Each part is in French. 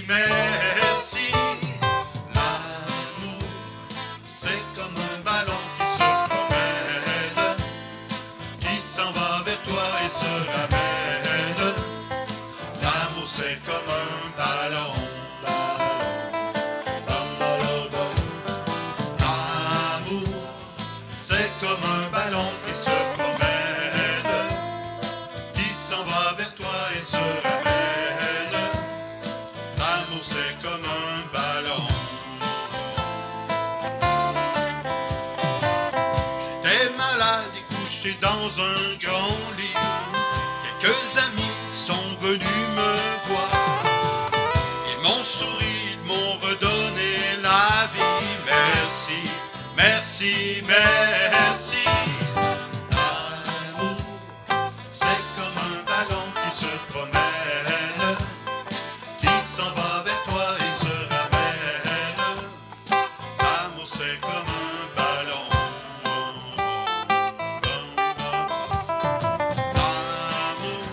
merci. L'amour, c'est comme un ballon qui se promène, qui s'en va vers toi et se ramène. L'amour, c'est comme un ballon. L'amour, c'est comme un ballon qui se promène, qui s'en va vers toi et se ramène. L'amour, c'est comme un ballon. J'étais malade et couché dans un grand lit. Quelques amis sont venus me voir. Ils m'ont souri, ils m'ont redonné la vie. Merci, merci, merci. L'amour, c'est comme un ballon qui se promène, qui s'en va vers toi et se ramène. L'amour, c'est comme un ballon. L'amour,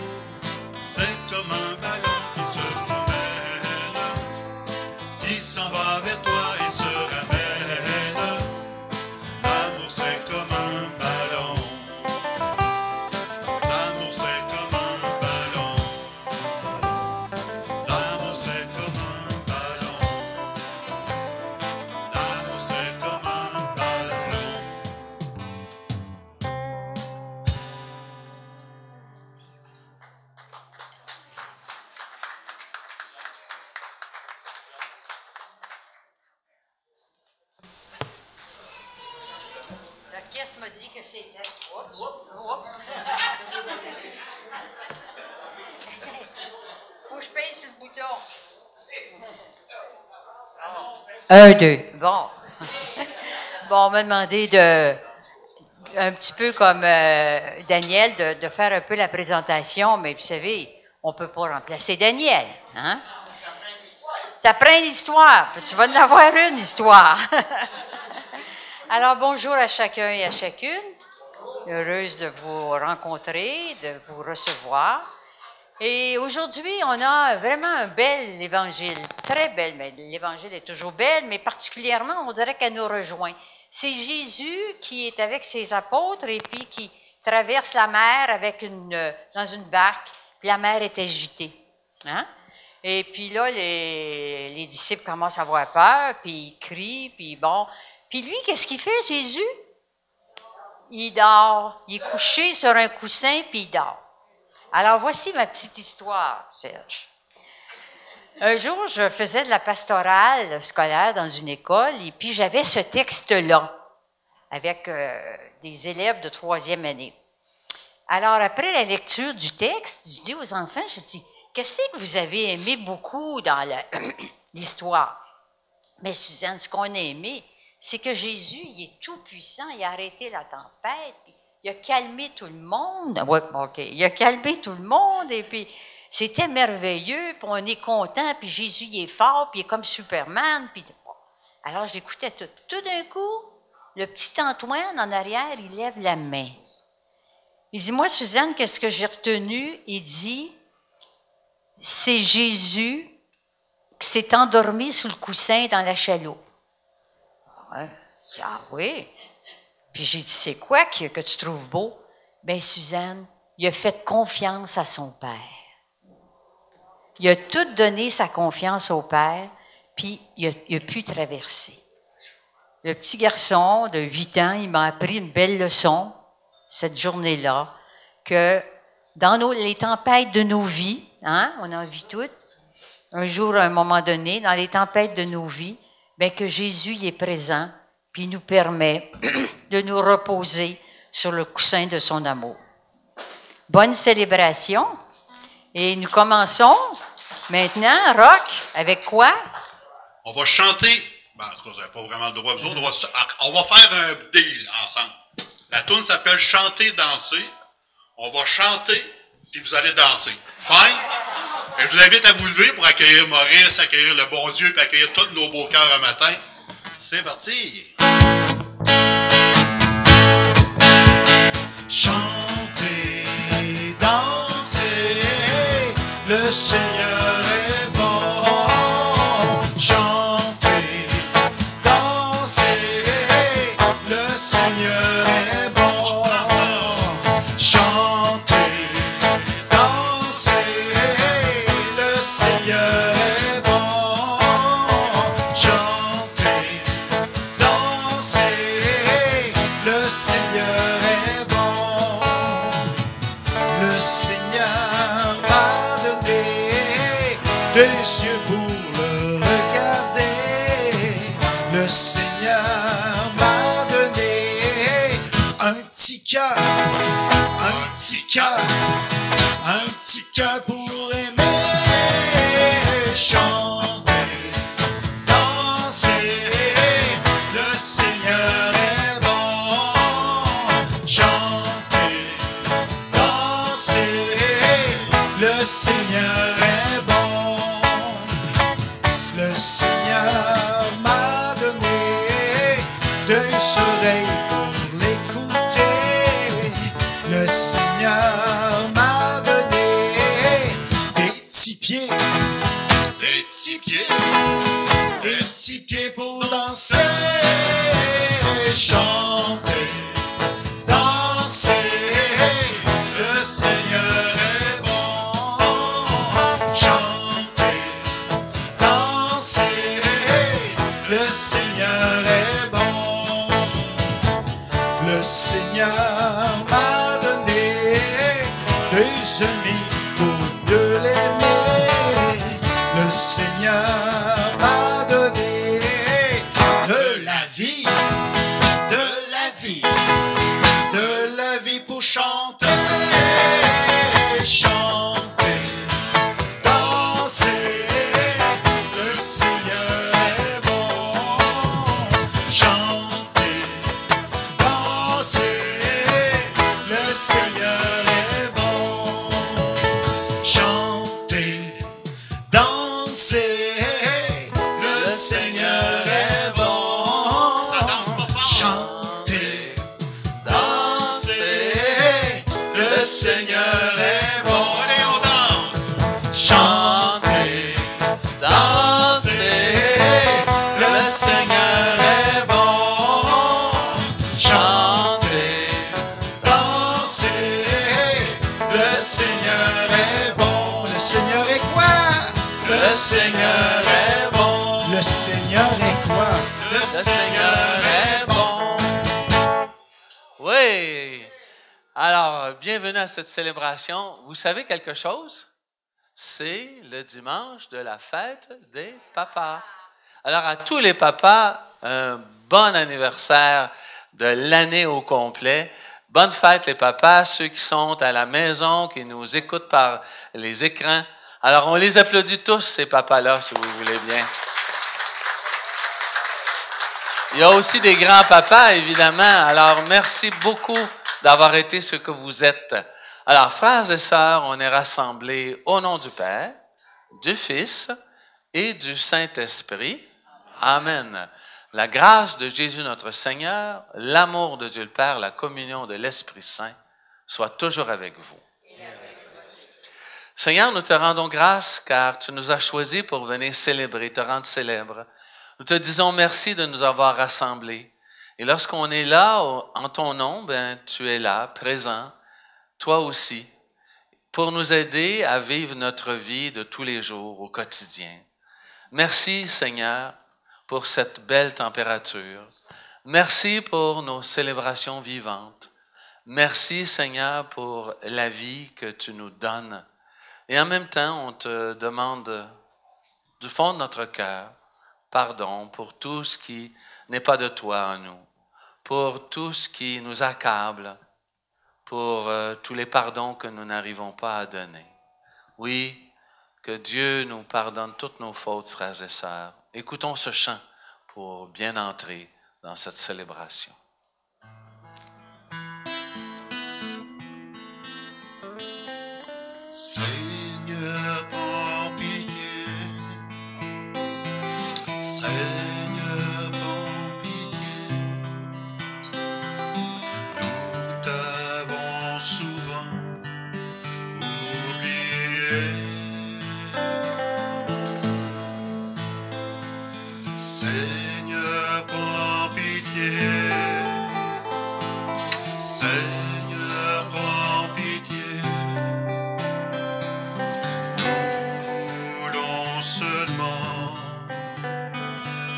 c'est comme un ballon qui se promène, qui s'en va vers toi et se ramène. L'amour, c'est comme un ballon. L'amour, c'est comme un ballon. L'amour, c'est comme un ballon. L'amour, c'est comme un ballon. L'orchestre m'a dit que c'était. Faut que je paye sur le bouton. 1, 2. Bon. Bon, on m'a demandé un petit peu comme Daniel, de faire un peu la présentation, mais vous savez, on ne peut pas remplacer Daniel. Hein? Ça prend une histoire. Tu vas en avoir une histoire. Alors, bonjour à chacun et à chacune. Heureuse de vous rencontrer, de vous recevoir. Et aujourd'hui, on a vraiment un bel évangile, très belle, mais l'évangile est toujours belle, mais particulièrement, on dirait qu'elle nous rejoint. C'est Jésus qui est avec ses apôtres et puis qui traverse la mer dans une barque, puis la mer est agitée. Hein? Et puis là, les disciples commencent à avoir peur, puis ils crient, puis bon. Puis lui, qu'est-ce qu'il fait, Jésus? Il dort. Il est couché sur un coussin, puis il dort. Alors, voici ma petite histoire, Serge. Un jour, je faisais de la pastorale scolaire dans une école, et puis j'avais ce texte-là, avec des élèves de 3e année. Alors, après la lecture du texte, je dis aux enfants, je dis, qu'est-ce que vous avez aimé beaucoup dans l'histoire? Mais Suzanne, ce qu'on a aimé, c'est que Jésus, il est tout puissant, il a arrêté la tempête, puis il a calmé tout le monde. Ouais, OK. Il a calmé tout le monde, et puis c'était merveilleux, puis on est content, puis Jésus, il est fort, puis il est comme Superman. Puis alors, j'écoutais tout. Tout d'un coup, le petit Antoine, en arrière, il lève la main. Il dit, moi, Suzanne, qu'est-ce que j'ai retenu? Il dit, c'est Jésus qui s'est endormi sous le coussin dans la chaloupe. Ouais. Je dis, ah oui. Puis j'ai dit, c'est quoi que tu trouves beau? Bien, Suzanne, il a fait confiance à son père. Il a tout donné sa confiance au père, puis il a pu traverser. Le petit garçon de 8 ans, il m'a appris une belle leçon, cette journée-là, que dans les tempêtes de nos vies, hein, on en vit toutes, un jour, à un moment donné, dans les tempêtes de nos vies, bien que Jésus y est présent, puis il nous permet de nous reposer sur le coussin de son amour. Bonne célébration. Et nous commençons maintenant, Rock, avec quoi? On va chanter. Ben, en tout cas, vous n'avez pas vraiment le droit. On va faire un deal ensemble. La tune s'appelle Chanter, danser. On va chanter, puis vous allez danser. Fine? Et je vous invite à vous lever pour accueillir Maurice, accueillir le bon Dieu, puis accueillir tous nos beaux cœurs un matin. C'est parti! Chanter, danser, le Seigneur est bon. chantez, dansez, le Seigneur est bon. Chantez, dansez, le Seigneur est bon. Chantez, dansez, le Seigneur est bon. Le Seigneur m'a donné des yeux pour le regarder. Le Seigneur m'a donné un petit cœur, un petit cœur, un petit cœur pour aimer. Chanter, danser, le Seigneur est bon. Chanter, danser, le Seigneur est bon. Le Seigneur m'a donné deux oreilles pour l'écouter. Le Seigneur m'a donné des petits pieds, des petits pieds, des petits pieds pour danser. Chanter, danser, le Seigneur est bon. Chanter, danser, le Seigneur est bon. Le Seigneur m'a donné deux amis pour mieux l'aimer. Le Seigneur m'a donné de la vie, de la vie, de la vie pour chanter. Chanter, danser, le Seigneur est bon. Chanter, danser, le Seigneur est bon. Chanter, danser, le Seigneur est bon. Chanter, danser, le Seigneur est bon. Allez, on danse. Chanter, danser, le Seigneur est bon. Chanter, danser, le Seigneur est bon. Le Seigneur est quoi? Le Seigneur est bon. Le Seigneur est quoi? Le Seigneur est bon. Oui. Alors, bienvenue à cette célébration. Vous savez quelque chose? C'est le dimanche de la fête des papas. Alors, à tous les papas, un bon anniversaire de l'année au complet. Bonne fête les papas, ceux qui sont à la maison, qui nous écoutent par les écrans. Alors, on les applaudit tous, ces papas-là, si vous voulez bien. Il y a aussi des grands-papas, évidemment. Alors, merci beaucoup d'avoir été ce que vous êtes. Alors, frères et sœurs, on est rassemblés au nom du Père, du Fils et du Saint-Esprit. Amen. La grâce de Jésus notre Seigneur, l'amour de Dieu le Père, la communion de l'Esprit Saint soit toujours avec vous. Seigneur, nous te rendons grâce car tu nous as choisis pour venir célébrer, te rendre célèbre. Nous te disons merci de nous avoir rassemblés. Et lorsqu'on est là, en ton nom, ben, tu es là, présent, toi aussi, pour nous aider à vivre notre vie de tous les jours, au quotidien. Merci, Seigneur, pour cette belle température. Merci pour nos célébrations vivantes. Merci, Seigneur, pour la vie que tu nous donnes. Et en même temps, on te demande du fond de notre cœur pardon pour tout ce qui n'est pas de toi en nous, pour tout ce qui nous accable, pour tous les pardons que nous n'arrivons pas à donner. Oui, que Dieu nous pardonne toutes nos fautes, frères et sœurs. Écoutons ce chant pour bien entrer dans cette célébration. Seigneur, prends pitié. Seigneur, prends pitié. Nous t'avons souvent oublié. Seigneur, prends pitié. Seigneur, prends pitié. Nous voulons seulement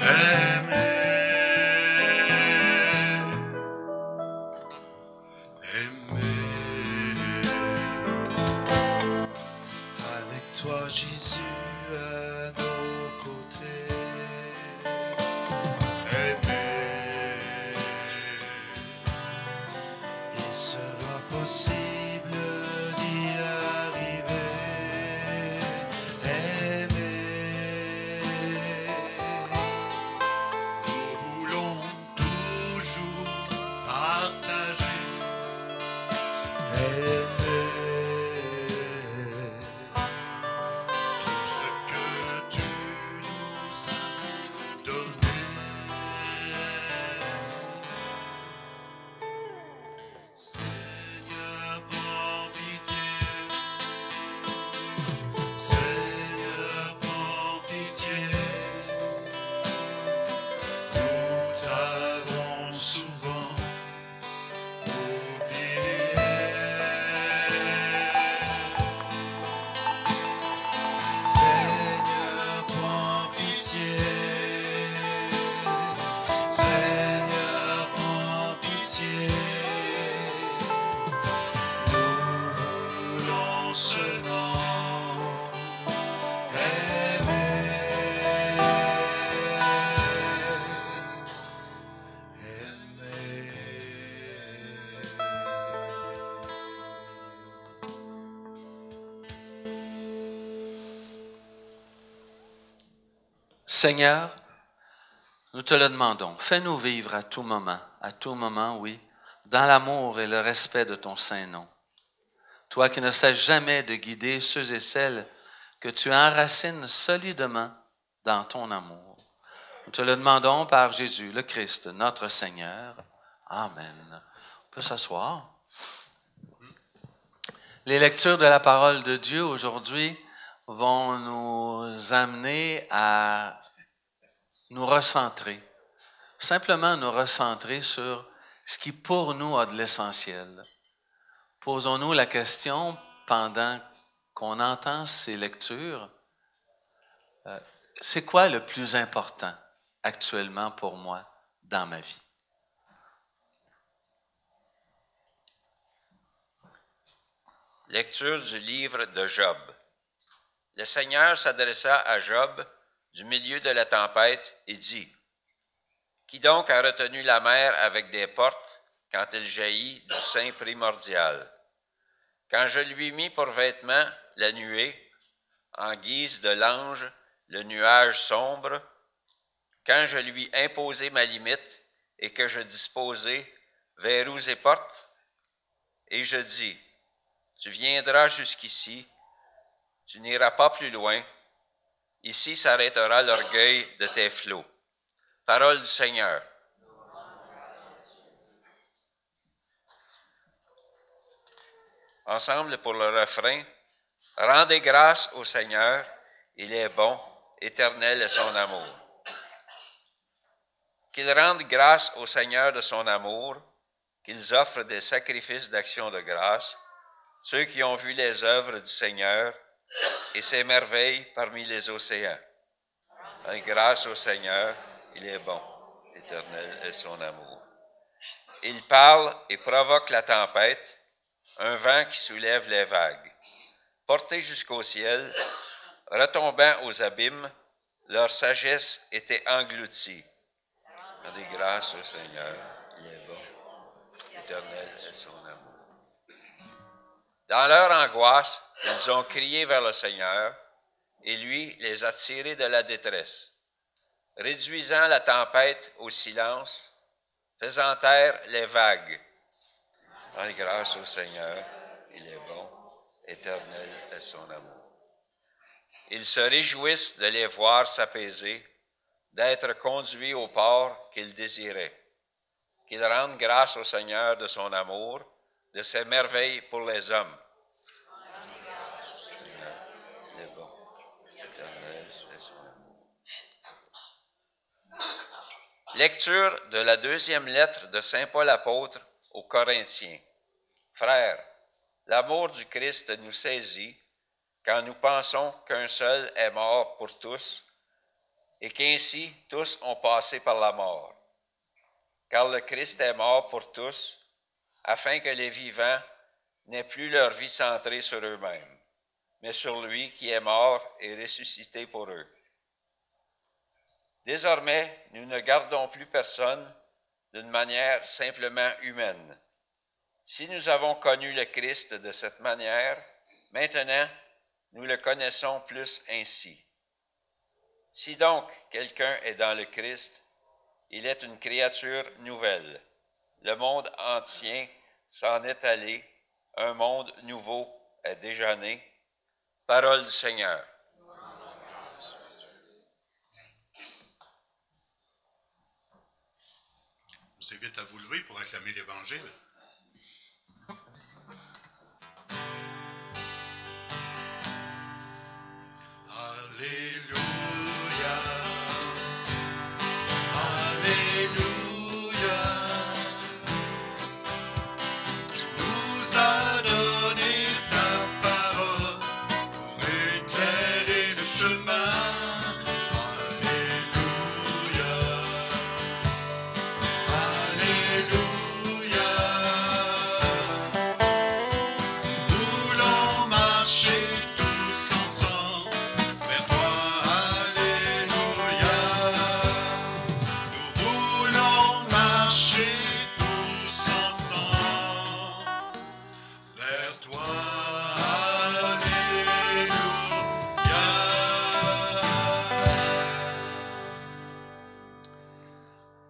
aimer. Avec toi, Jésus, à nos côtés. Il sera possible d'y arriver. Aimer. Nous voulons toujours partager. Tout ce que tu nous as donné. Seigneur, prends pitié. Seigneur, prends pitié. Nous t'avons souvent oublié. Seigneur, prends pitié. Seigneur, prends pitié. Nous voulons seulement aimer. Seigneur, nous te le demandons, fais-nous vivre à tout moment, oui, dans l'amour et le respect de ton saint nom. Toi qui ne cesses jamais de guider ceux et celles que tu enracines solidement dans ton amour. Nous te le demandons par Jésus, le Christ, notre Seigneur. Amen. On peut s'asseoir. Les lectures de la parole de Dieu aujourd'hui vont nous amener à nous recentrer. Simplement nous recentrer sur ce qui pour nous a de l'essentiel. Posons-nous la question pendant qu'on entend ces lectures, c'est quoi le plus important actuellement pour moi dans ma vie? Lecture du livre de Job. Le Seigneur s'adressa à Job du milieu de la tempête et dit, « Qui donc a retenu la mer avec des portes quand elle jaillit du sein primordial? Quand je lui mis pour vêtement la nuée, en guise de l'ange, le nuage sombre, quand je lui imposai ma limite et que je disposai verrous et portes, et je dis, tu viendras jusqu'ici, tu n'iras pas plus loin, ici s'arrêtera l'orgueil de tes flots. » Parole du Seigneur. Ensemble pour le refrain, « Rendez grâce au Seigneur, il est bon, éternel est son amour. » Qu'ils rendent grâce au Seigneur de son amour, qu'ils offrent des sacrifices d'action de grâce, ceux qui ont vu les œuvres du Seigneur et ses merveilles parmi les océans. Rendez grâce au Seigneur, il est bon, éternel est son amour. Il parle et provoque la tempête, un vent qui soulève les vagues. Portés jusqu'au ciel, retombant aux abîmes, leur sagesse était engloutie. Rendez grâce au Seigneur, il est bon, éternel est son amour. Dans leur angoisse, ils ont crié vers le Seigneur, et lui les a tirés de la détresse, réduisant la tempête au silence, faisant taire les vagues. Rendez grâce au Seigneur, il est bon, éternel est son amour. Ils se réjouissent de les voir s'apaiser, d'être conduits au port qu'ils désiraient. Qu'ils rendent grâce au Seigneur de son amour, de ses merveilles pour les hommes. Il est bon, éternel est son amour. Lecture de la deuxième lettre de Saint Paul apôtre aux Corinthiens. Frères, l'amour du Christ nous saisit quand nous pensons qu'un seul est mort pour tous et qu'ainsi tous ont passé par la mort. Car le Christ est mort pour tous, afin que les vivants n'aient plus leur vie centrée sur eux-mêmes, mais sur lui qui est mort et ressuscité pour eux. Désormais, nous ne gardons plus personne d'une manière simplement humaine. Si nous avons connu le Christ de cette manière, maintenant, nous le connaissons plus ainsi. Si donc quelqu'un est dans le Christ, il est une créature nouvelle. Le monde entier s'en est allé, un monde nouveau est déjà né. Parole du Seigneur. Je vous invite à vous lever pour acclamer l'Évangile. Alléluia, Alléluia, tu nous as donné ta parole pour éclairer le chemin. Alléluia, Alléluia, nous voulons marcher tous ensemble vers toi. Alléluia, nous voulons marcher tous ensemble vers toi. Alléluia.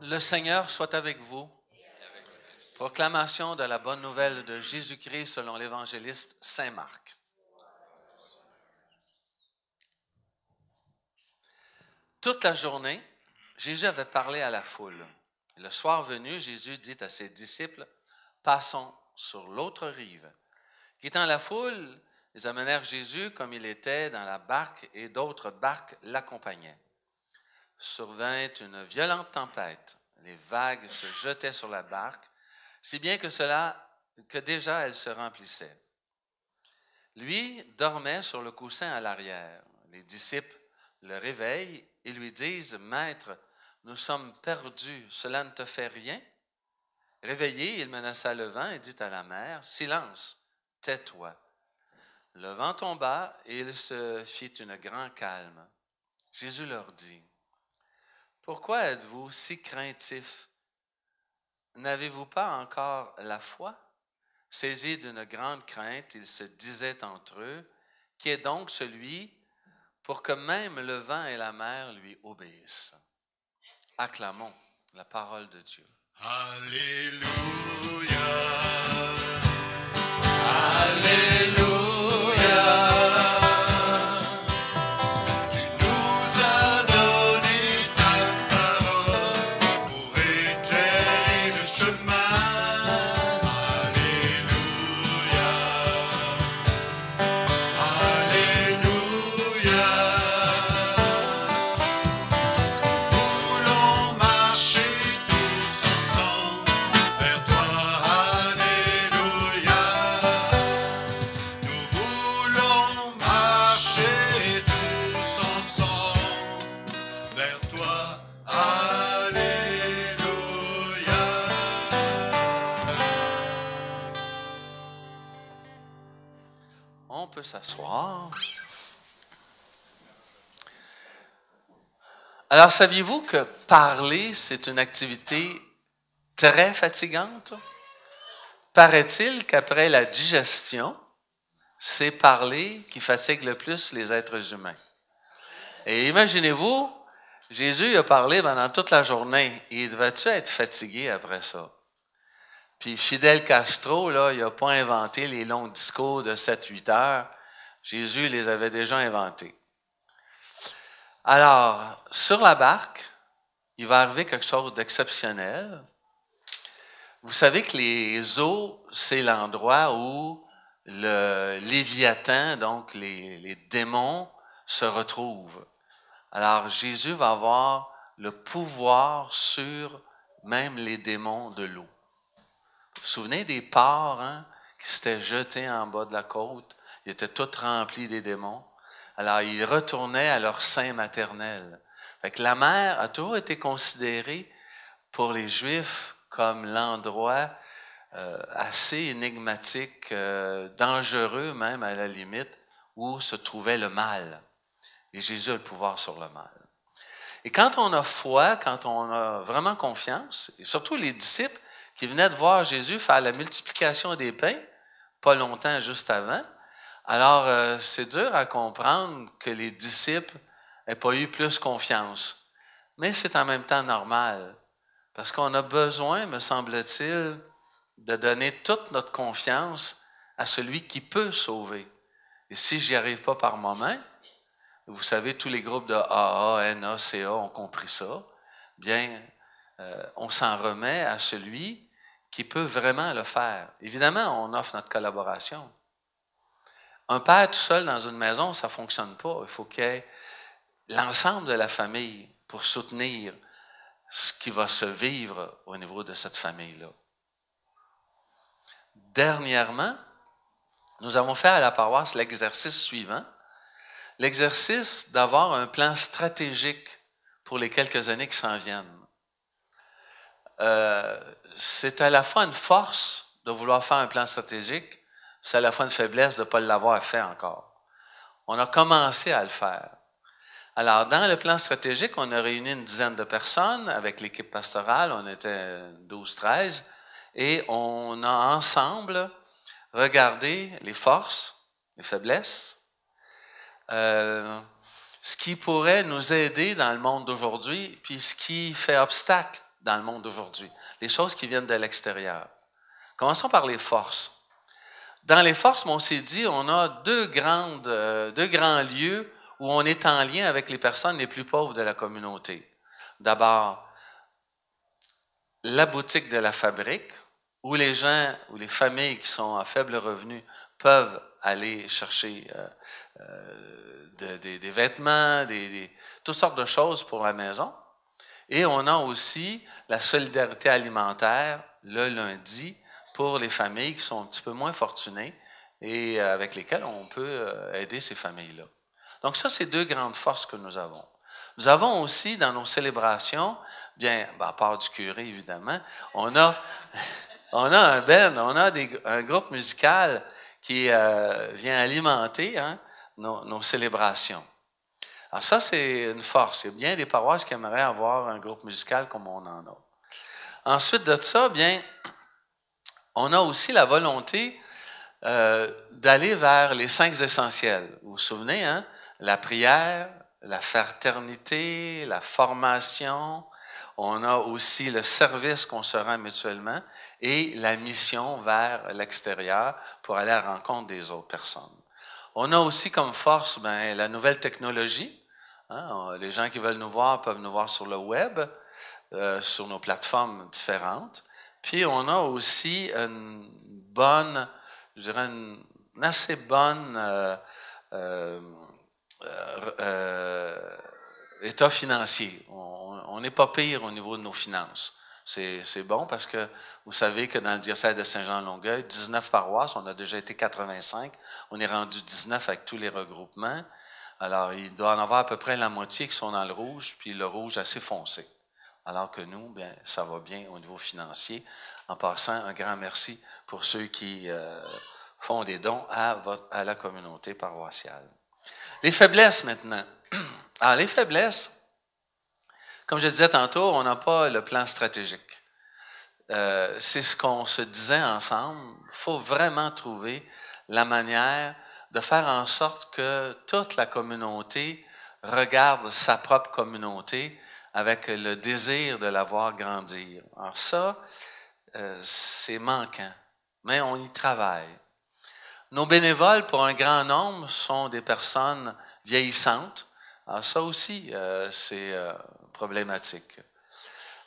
Le Seigneur soit avec vous. Proclamation de la bonne nouvelle de Jésus-Christ selon l'évangéliste Saint Marc. Toute la journée, Jésus avait parlé à la foule. Le soir venu, Jésus dit à ses disciples, « Passons sur l'autre rive. » Quittant la foule, ils amenèrent Jésus comme il était dans la barque et d'autres barques l'accompagnaient. Survint une violente tempête. Les vagues se jetaient sur la barque, si bien que déjà elle se remplissait. Lui dormait sur le coussin à l'arrière. Les disciples le réveillent et lui disent, « Maître, nous sommes perdus, cela ne te fait rien? » Réveillé, il menaça le vent et dit à la mer, « Silence, tais-toi. » Le vent tomba et il se fit une grande calme. Jésus leur dit, « Pourquoi êtes-vous si craintifs? N'avez-vous pas encore la foi? » Saisis d'une grande crainte, ils se disaient entre eux, « Qui est donc celui pour que même le vent et la mer lui obéissent? » Acclamons la parole de Dieu. Alléluia, Alléluia, tu nous as donné ta parole pour éclairer le chemin. Alléluia, Alléluia, nous voulons marcher tous ensemble vers toi. Alléluia, nous voulons marcher tous ensemble vers toi. Alléluia. On peut s'asseoir. Alors, saviez-vous que parler, c'est une activité très fatigante? Paraît-il qu'après la digestion, c'est parler qui fatigue le plus les êtres humains. Et imaginez-vous, Jésus a parlé pendant toute la journée. Il devait-tu être fatigué après ça? Puis Fidel Castro, là, il n'a pas inventé les longs discours de 7-8 heures. Jésus les avait déjà inventés. Alors, sur la barque, il va arriver quelque chose d'exceptionnel. Vous savez que les eaux, c'est l'endroit où le Léviathan, donc les démons, se retrouvent. Alors, Jésus va avoir le pouvoir sur même les démons de l'eau. Vous vous souvenez des porcs hein, qui s'étaient jetés en bas de la côte? Ils étaient tous remplis des démons. Alors, ils retournaient à leur sein maternel. Fait que la mer a toujours été considérée pour les Juifs comme l'endroit assez énigmatique, dangereux même à la limite, où se trouvait le mal. Et Jésus a le pouvoir sur le mal. Et quand on a foi, quand on a vraiment confiance, et surtout les disciples qui venaient de voir Jésus faire la multiplication des pains, pas longtemps juste avant, alors c'est dur à comprendre que les disciples n'aient pas eu plus confiance. Mais c'est en même temps normal, parce qu'on a besoin, me semble-t-il, de donner toute notre confiance à celui qui peut sauver. Et si j'y arrive pas par moi-même, vous savez, tous les groupes de AA, NA, CA ont compris ça, bien, on s'en remet à celui qui peut vraiment le faire. Évidemment, on offre notre collaboration. Un père tout seul dans une maison, ça ne fonctionne pas. Il faut qu'il y ait l'ensemble de la famille pour soutenir ce qui va se vivre au niveau de cette famille-là. Dernièrement, nous avons fait à la paroisse l'exercice suivant. L'exercice d'avoir un plan stratégique pour les quelques années qui s'en viennent. C'est à la fois une force de vouloir faire un plan stratégique, c'est à la fois une faiblesse de ne pas l'avoir fait encore. On a commencé à le faire. Alors, dans le plan stratégique, on a réuni une dizaine de personnes avec l'équipe pastorale, on était 12-13, et on a ensemble regardé les forces, les faiblesses, ce qui pourrait nous aider dans le monde d'aujourd'hui, puis ce qui fait obstacle dans le monde d'aujourd'hui, les choses qui viennent de l'extérieur. Commençons par les forces. Dans les forces, on s'est dit, on a deux grands lieux où on est en lien avec les personnes les plus pauvres de la communauté. D'abord, la boutique de la fabrique, où les gens, où les familles qui sont à faible revenu peuvent aller chercher des vêtements, toutes sortes de choses pour la maison. Et on a aussi la solidarité alimentaire le lundi pour les familles qui sont un petit peu moins fortunées et avec lesquelles on peut aider ces familles-là. Donc ça, c'est deux grandes forces que nous avons. Nous avons aussi dans nos célébrations, bien, à part du curé évidemment, on a un band, on a un groupe musical qui vient alimenter hein, nos célébrations. Alors ça, c'est une force. Il y a bien des paroisses qui aimeraient avoir un groupe musical comme on en a. Ensuite de ça, bien, on a aussi la volonté d'aller vers les 5 essentiels. Vous vous souvenez, hein? La prière, la fraternité, la formation. On a aussi le service qu'on se rend mutuellement et la mission vers l'extérieur pour aller à la rencontre des autres personnes. On a aussi comme force la nouvelle technologie. Hein? Les gens qui veulent nous voir peuvent nous voir sur le web, sur nos plateformes différentes. Puis on a aussi une bonne, je dirais une assez bonne état financier. On n'est pas pire au niveau de nos finances. C'est bon parce que vous savez que dans le diocèse de Saint-Jean-Longueuil, 19 paroisses, on a déjà été 85, on est rendu 19 avec tous les regroupements. Alors, il doit en avoir à peu près la moitié qui sont dans le rouge, puis le rouge assez foncé. Alors que nous, bien, ça va bien au niveau financier. En passant, un grand merci pour ceux qui font des dons à la communauté paroissiale. Les faiblesses maintenant. Alors, les faiblesses, comme je disais tantôt, on n'a pas le plan stratégique. C'est ce qu'on se disait ensemble. Il faut vraiment trouver la manière de faire en sorte que toute la communauté regarde sa propre communauté avec le désir de la voir grandir. Alors ça, c'est manquant, mais on y travaille. Nos bénévoles, pour un grand nombre, sont des personnes vieillissantes. Alors ça aussi, c'est problématique.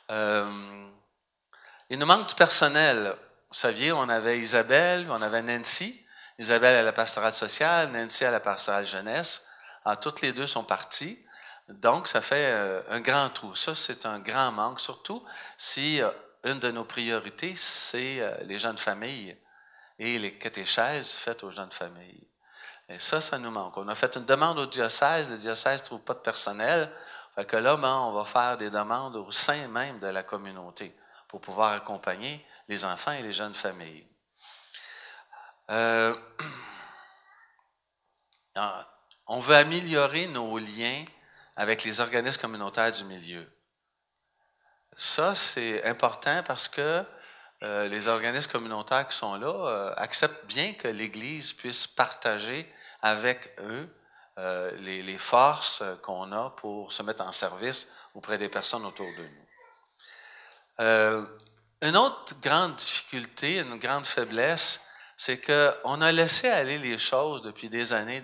Il nous manque du personnel. Vous saviez, on avait Isabelle, on avait Nancy. Isabelle à la pastorale sociale, Nancy à la pastorale jeunesse. Alors, toutes les deux sont parties. Donc, ça fait un grand trou. Ça, c'est un grand manque, surtout si une de nos priorités, c'est les jeunes familles et les catéchèses faites aux jeunes familles. Et ça nous manque. On a fait une demande au diocèse. Le diocèse ne trouve pas de personnel. Fait que là, on va faire des demandes au sein même de la communauté pour pouvoir accompagner les enfants et les jeunes familles. On veut améliorer nos liens avec les organismes communautaires du milieu. Ça, c'est important parce que les organismes communautaires qui sont là acceptent bien que l'Église puisse partager avec eux les forces qu'on a pour se mettre en service auprès des personnes autour de nous. Une autre grande difficulté, une grande faiblesse, c'est qu'on a laissé aller les choses depuis des années,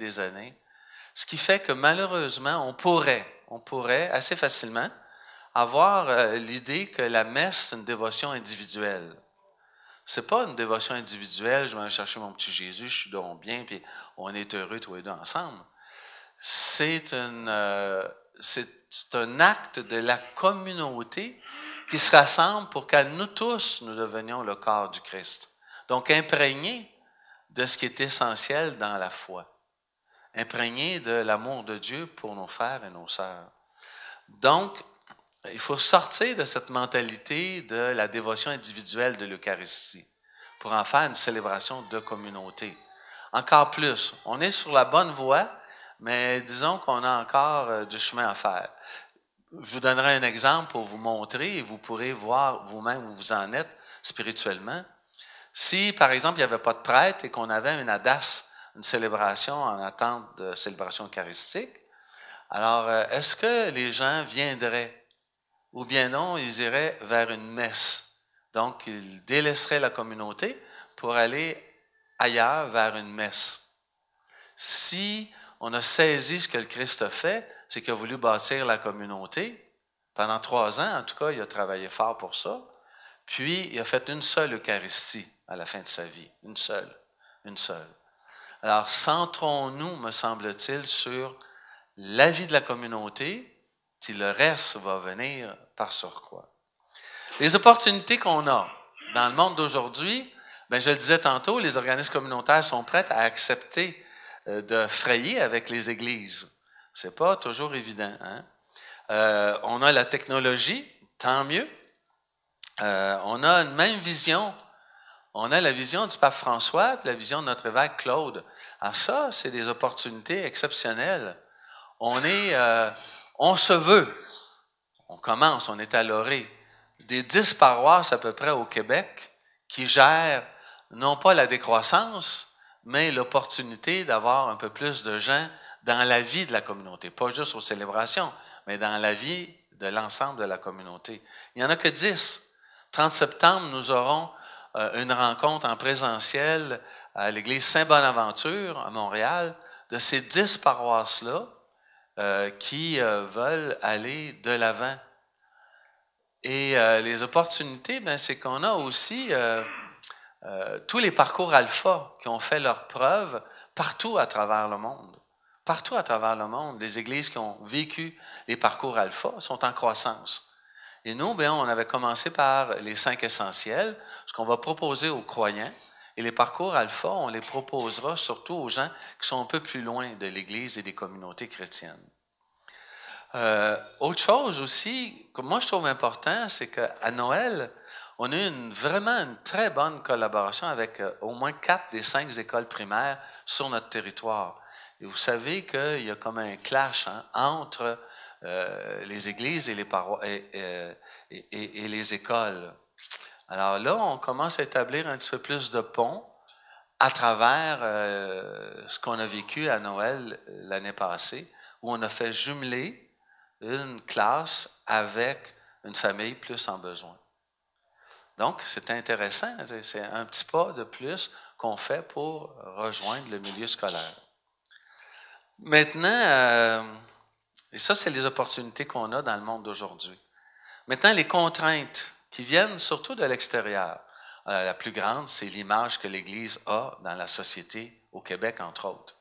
ce qui fait que malheureusement, on pourrait assez facilement avoir l'idée que la messe, c'est une dévotion individuelle. C'est pas une dévotion individuelle, je vais aller chercher mon petit Jésus, je suis donc bien, puis on est heureux tous les deux ensemble. C'est un acte de la communauté qui se rassemble pour qu'à nous tous, nous devenions le corps du Christ. Donc, imprégné de ce qui est essentiel dans la foi. Imprégné de l'amour de Dieu pour nos frères et nos sœurs. Donc, il faut sortir de cette mentalité de la dévotion individuelle de l'Eucharistie pour en faire une célébration de communauté. Encore plus, on est sur la bonne voie, mais disons qu'on a encore du chemin à faire. Je vous donnerai un exemple pour vous montrer et vous pourrez voir vous-même où vous en êtes spirituellement. Si, par exemple, il n'y avait pas de prêtre et qu'on avait une ADAS, une célébration en attente de célébration eucharistique, alors est-ce que les gens viendraient? Ou bien non, ils iraient vers une messe. Donc, ils délaisseraient la communauté pour aller ailleurs vers une messe. Si on a saisi ce que le Christ a fait, c'est qu'il a voulu bâtir la communauté. Pendant 3 ans, en tout cas, il a travaillé fort pour ça. Puis, il a fait une seule Eucharistie à la fin de sa vie. Une seule. Alors, centrons-nous, me semble-t-il, sur la vie de la communauté, puis le reste va venir par surcroît. Les opportunités qu'on a dans le monde d'aujourd'hui, bien, je le disais tantôt, les organismes communautaires sont prêts à accepter de frayer avec les églises. C'est pas toujours évident. Hein? On a la technologie, tant mieux. On a une même vision. On a la vision du pape François et la vision de notre évêque Claude. Alors ça, c'est des opportunités exceptionnelles. On se veut. On commence, on est à l'orée. Des 10 paroisses à peu près au Québec qui gèrent non pas la décroissance, mais l'opportunité d'avoir un peu plus de gens dans la vie de la communauté. Pas juste aux célébrations, mais dans la vie de l'ensemble de la communauté. Il n'y en a que 10. 30 septembre, nous aurons une rencontre en présentiel à l'église Saint-Bonaventure à Montréal de ces 10 paroisses-là qui veulent aller de l'avant. Et les opportunités, ben, c'est qu'on a aussi tous les parcours alpha qui ont fait leurs preuves partout à travers le monde. Partout à travers le monde, les églises qui ont vécu les parcours alpha sont en croissance. Et nous, bien, on avait commencé par les 5 essentiels, ce qu'on va proposer aux croyants. Et les parcours alpha, on les proposera surtout aux gens qui sont un peu plus loin de l'Église et des communautés chrétiennes. Autre chose aussi, que moi je trouve important, c'est qu'à Noël, on a eu vraiment une très bonne collaboration avec au moins 4 des 5 écoles primaires sur notre territoire. Et vous savez qu'il y a comme un clash entre les églises et les écoles. Alors là, on commence à établir un petit peu plus de ponts à travers ce qu'on a vécu à Noël l'année passée, où on a fait jumeler une classe avec une famille plus en besoin. Donc, c'est intéressant, c'est un petit pas de plus qu'on fait pour rejoindre le milieu scolaire. Maintenant, et ça, c'est les opportunités qu'on a dans le monde d'aujourd'hui. Maintenant, les contraintes qui viennent surtout de l'extérieur. La plus grande, c'est l'image que l'Église a dans la société au Québec, entre autres.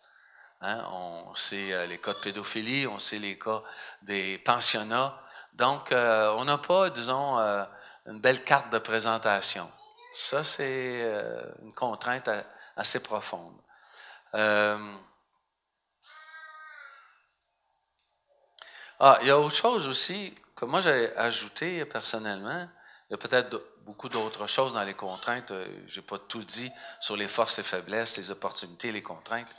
Hein? On sait les cas de pédophilie, on sait les cas des pensionnats. Donc, on n'a pas, disons, une belle carte de présentation. Ça, c'est une contrainte assez profonde. Il y a autre chose aussi que moi j'ai ajouté personnellement. Il y a peut-être beaucoup d'autres choses dans les contraintes. Je n'ai pas tout dit sur les forces et faiblesses, les opportunités, les contraintes.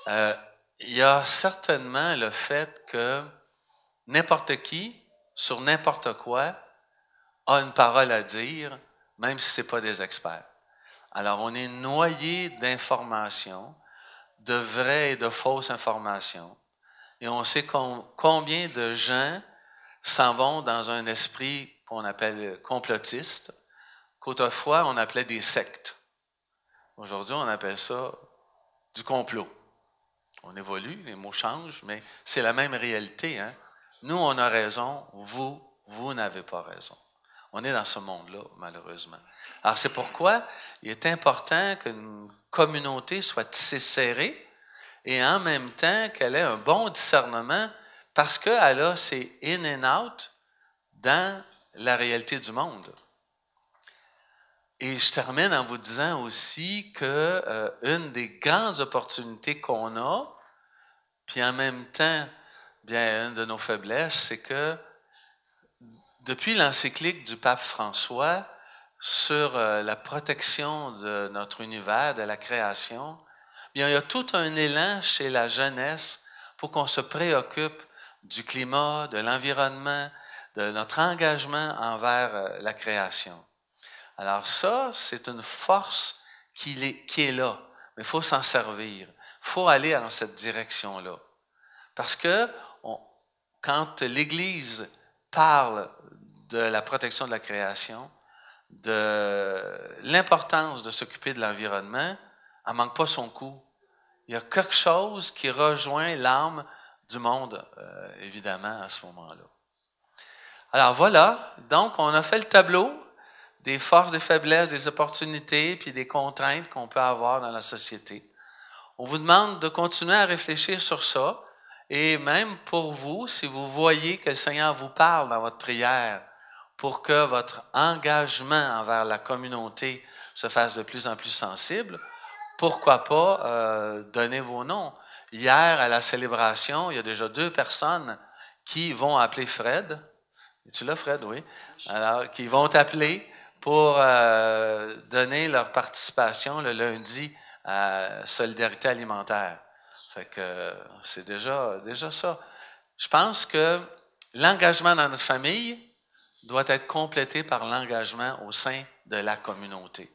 Il y a certainement le fait que n'importe qui, sur n'importe quoi, a une parole à dire, même si ce n'est pas des experts. Alors, on est noyé d'informations, de vraies et de fausses informations. Et on sait combien de gens s'en vont dans un esprit qu'on appelle complotiste, qu'autrefois on appelait des sectes. Aujourd'hui, on appelle ça du complot. On évolue, les mots changent, mais c'est la même réalité. Hein? Nous, on a raison, vous n'avez pas raison. On est dans ce monde-là, malheureusement. Alors, c'est pourquoi il est important qu'une communauté soit tissée serrée et en même temps qu'elle ait un bon discernement parce qu'elle a ses in and out dans la réalité du monde. Et je termine en vous disant aussi que une des grandes opportunités qu'on a, puis en même temps, bien, une de nos faiblesses, c'est que depuis l'encyclique du pape François sur la protection de notre univers, de la création, bien, il y a tout un élan chez la jeunesse pour qu'on se préoccupe du climat, de l'environnement, de notre engagement envers la création. Alors ça, c'est une force qui est là, mais il faut s'en servir. Il faut aller dans cette direction-là. Parce que quand l'Église parle de la protection de la création, de l'importance de s'occuper de l'environnement, elle ne manque pas son coup. Il y a quelque chose qui rejoint l'âme du monde, évidemment, à ce moment-là. Alors voilà, donc on a fait le tableau des forces, des faiblesses, des opportunités, puis des contraintes qu'on peut avoir dans la société. On vous demande de continuer à réfléchir sur ça, et même pour vous, si vous voyez que le Seigneur vous parle dans votre prière pour que votre engagement envers la communauté se fasse de plus en plus sensible, pourquoi pas donner vos noms. Hier, à la célébration, il y a déjà 2 personnes qui vont appeler Fred. Es-tu là, Fred? Oui. Alors, qui vont t'appeler pour donner leur participation le lundi à Solidarité alimentaire. Fait que c'est déjà ça. Je pense que l'engagement dans notre famille doit être complété par l'engagement au sein de la communauté.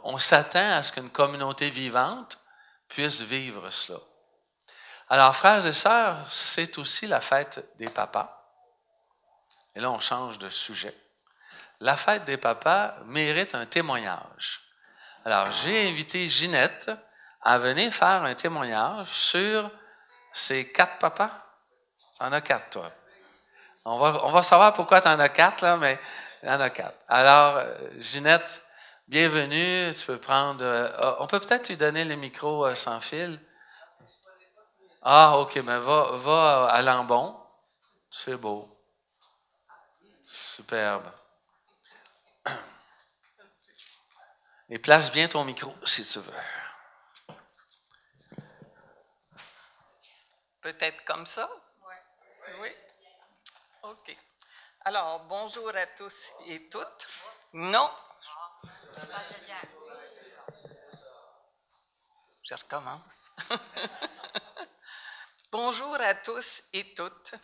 On s'attend à ce qu'une communauté vivante puisse vivre cela. Alors, frères et sœurs, c'est aussi la fête des papas. Et là, on change de sujet. La fête des papas mérite un témoignage. Alors, j'ai invité Ginette à venir faire un témoignage sur ces 4 papas. Tu en as 4, toi. On va savoir pourquoi tu en as 4, là, mais il y en a 4. Alors, Ginette, bienvenue. Tu peux prendre... on peut peut-être lui donner le micro sans fil. Ah, OK, mais va à Lambon. C'est beau. Superbe. Et place bien ton micro, si tu veux. Peut-être comme ça? Oui. OK. Alors, bonjour à tous et toutes. Non. Je recommence. Bonjour à tous et toutes.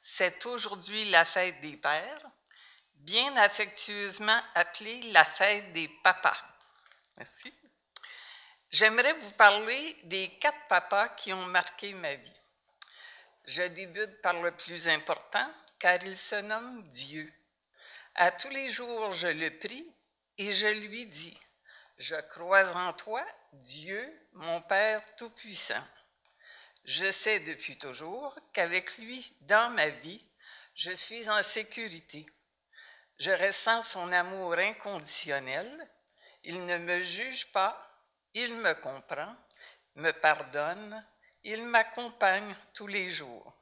C'est aujourd'hui la fête des pères, bien affectueusement appelée la fête des papas. Merci. J'aimerais vous parler des 4 papas qui ont marqué ma vie. Je débute par le plus important, car il se nomme Dieu. À tous les jours, je le prie et je lui dis, « Je crois en toi, Dieu, mon Père Tout-Puissant. Je sais depuis toujours qu'avec lui, dans ma vie, je suis en sécurité. Je ressens son amour inconditionnel. Il ne me juge pas, il me comprend me pardonne, il m'accompagne tous les jours.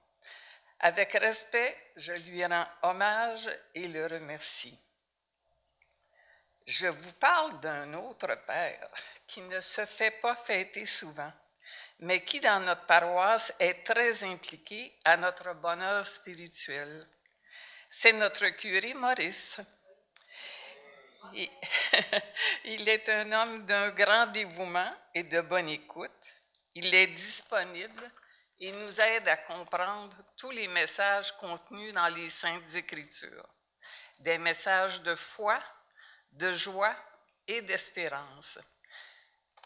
Avec respect, je lui rends hommage et le remercie. Je vous parle d'un autre père qui ne se fait pas fêter souvent, mais qui, dans notre paroisse, est très impliqué à notre bonheur spirituel. C'est notre curé Maurice. Il est un homme d'un grand dévouement et de bonne écoute. Il est disponible et nous aide à comprendre tous les messages contenus dans les Saintes Écritures. Des messages de foi, de joie et d'espérance.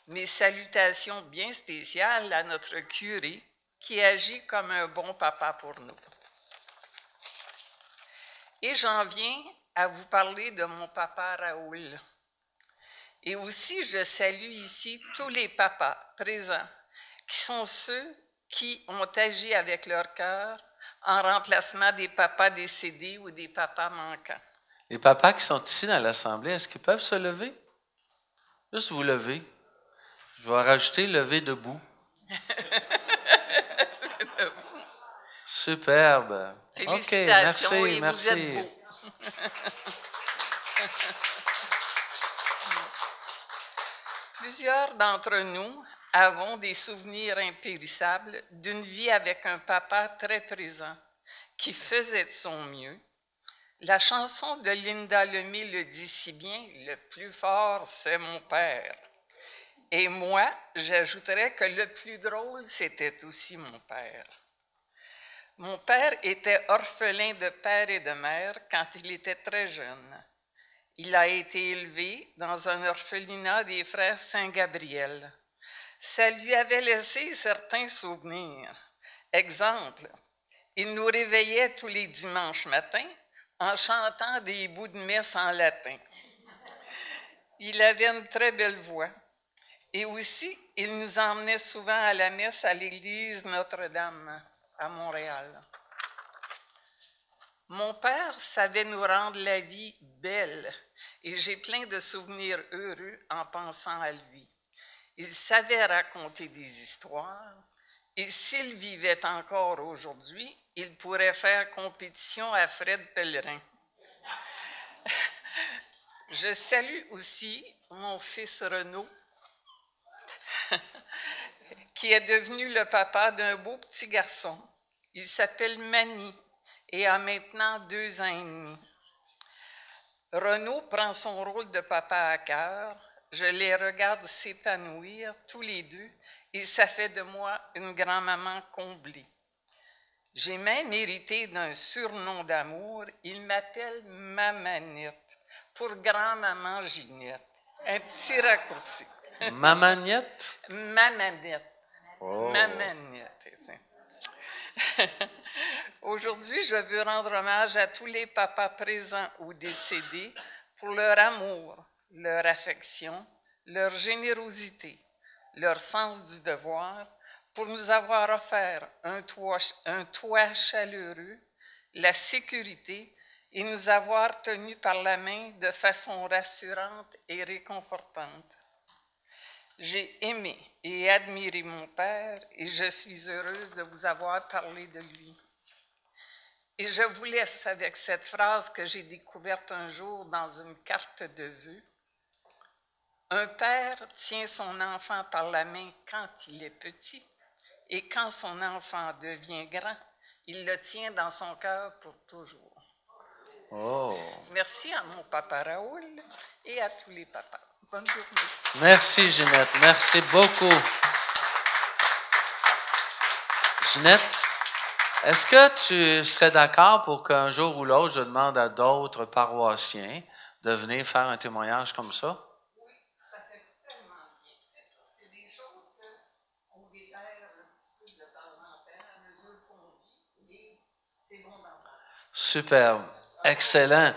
Mes salutations bien spéciales à notre curé qui agit comme un bon papa pour nous. Et j'en viens à vous parler de mon papa Raoul. Et aussi, je salue ici tous les papas présents, qui sont ceux qui ont agi avec leur cœur en remplacement des papas décédés ou des papas manquants. Les papas qui sont ici dans l'Assemblée, est-ce qu'ils peuvent se lever? Juste vous lever. Je vais rajouter lever debout. Superbe. Félicitations, OK, et merci. vous êtes beaux. Plusieurs d'entre nous avons des souvenirs impérissables d'une vie avec un papa très présent, qui faisait de son mieux. La chanson de Linda Lemay le dit si bien, le plus fort, c'est mon père. Et moi, j'ajouterais que le plus drôle, c'était aussi mon père. Mon père était orphelin de père et de mère quand il était très jeune. Il a été élevé dans un orphelinat des frères Saint-Gabriel. Ça lui avait laissé certains souvenirs. Exemple, il nous réveillait tous les dimanches matins en chantant des bouts de messe en latin. Il avait une très belle voix. Et aussi, il nous emmenait souvent à la messe à l'église Notre-Dame à Montréal. Mon père savait nous rendre la vie belle et j'ai plein de souvenirs heureux en pensant à lui. Il savait raconter des histoires et s'il vivait encore aujourd'hui, il pourrait faire compétition à Fred Pellerin. Je salue aussi mon fils Renaud, qui est devenu le papa d'un beau petit garçon. Il s'appelle Manny et a maintenant 2 ans et demi. Renaud prend son rôle de papa à cœur. Je les regarde s'épanouir tous les deux et ça fait de moi une grand-maman comblée. J'ai même hérité d'un surnom d'amour. Il m'appelle Mamanette pour grand-maman Ginette. Un petit raccourci. Mamagnette? Mamanette. Oh. Mamanette. Aujourd'hui, je veux rendre hommage à tous les papas présents ou décédés pour leur amour, leur affection, leur générosité, leur sens du devoir, pour nous avoir offert un toit chaleureux, la sécurité et nous avoir tenus par la main de façon rassurante et réconfortante. J'ai aimé et admiré mon père et je suis heureuse de vous avoir parlé de lui. Et je vous laisse avec cette phrase que j'ai découverte un jour dans une carte de vœux. Un père tient son enfant par la main quand il est petit et quand son enfant devient grand, il le tient dans son cœur pour toujours. Oh. Merci à mon papa Raoul et à tous les papas. Bonne journée. Merci, Ginette. Merci beaucoup. Ginette, est-ce que tu serais d'accord pour qu'un jour ou l'autre, je demande à d'autres paroissiens de venir faire un témoignage comme ça? Oui, ça fait tellement bien. C'est ça, c'est des choses qu'on déterre un petit peu de temps en temps à mesure qu'on vit et c'est bon d'en parler. Superbe. Excellent.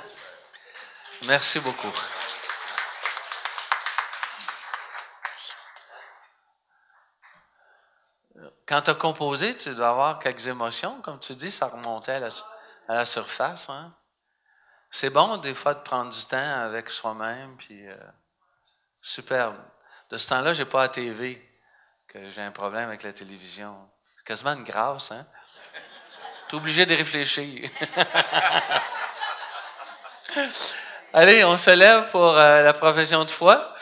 Merci beaucoup. Quand tu as composé, tu dois avoir quelques émotions. Comme tu dis, ça remontait à la surface. Hein? C'est bon, des fois, de prendre du temps avec soi-même. Puis, superbe. De ce temps-là, je n'ai pas la TV. que j'ai un problème avec la télévision. Quasiment une grâce, hein? T'es obligé de réfléchir. Allez, on se lève pour la profession de foi.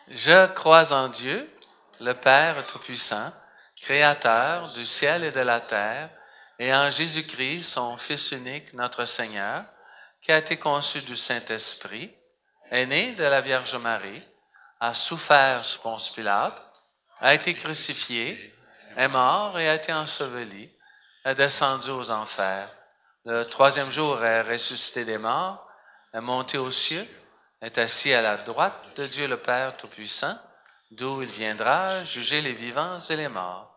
Je crois en Dieu, le Père Tout-Puissant, Créateur du ciel et de la terre, et en Jésus-Christ, son Fils unique, notre Seigneur, qui a été conçu du Saint-Esprit, est né de la Vierge Marie, a souffert sous Ponce Pilate, a été crucifié, est mort et a été enseveli, est descendu aux enfers. Le troisième jour est ressuscité des morts, est monté aux cieux, est assis à la droite de Dieu le Père Tout-Puissant, d'où il viendra juger les vivants et les morts.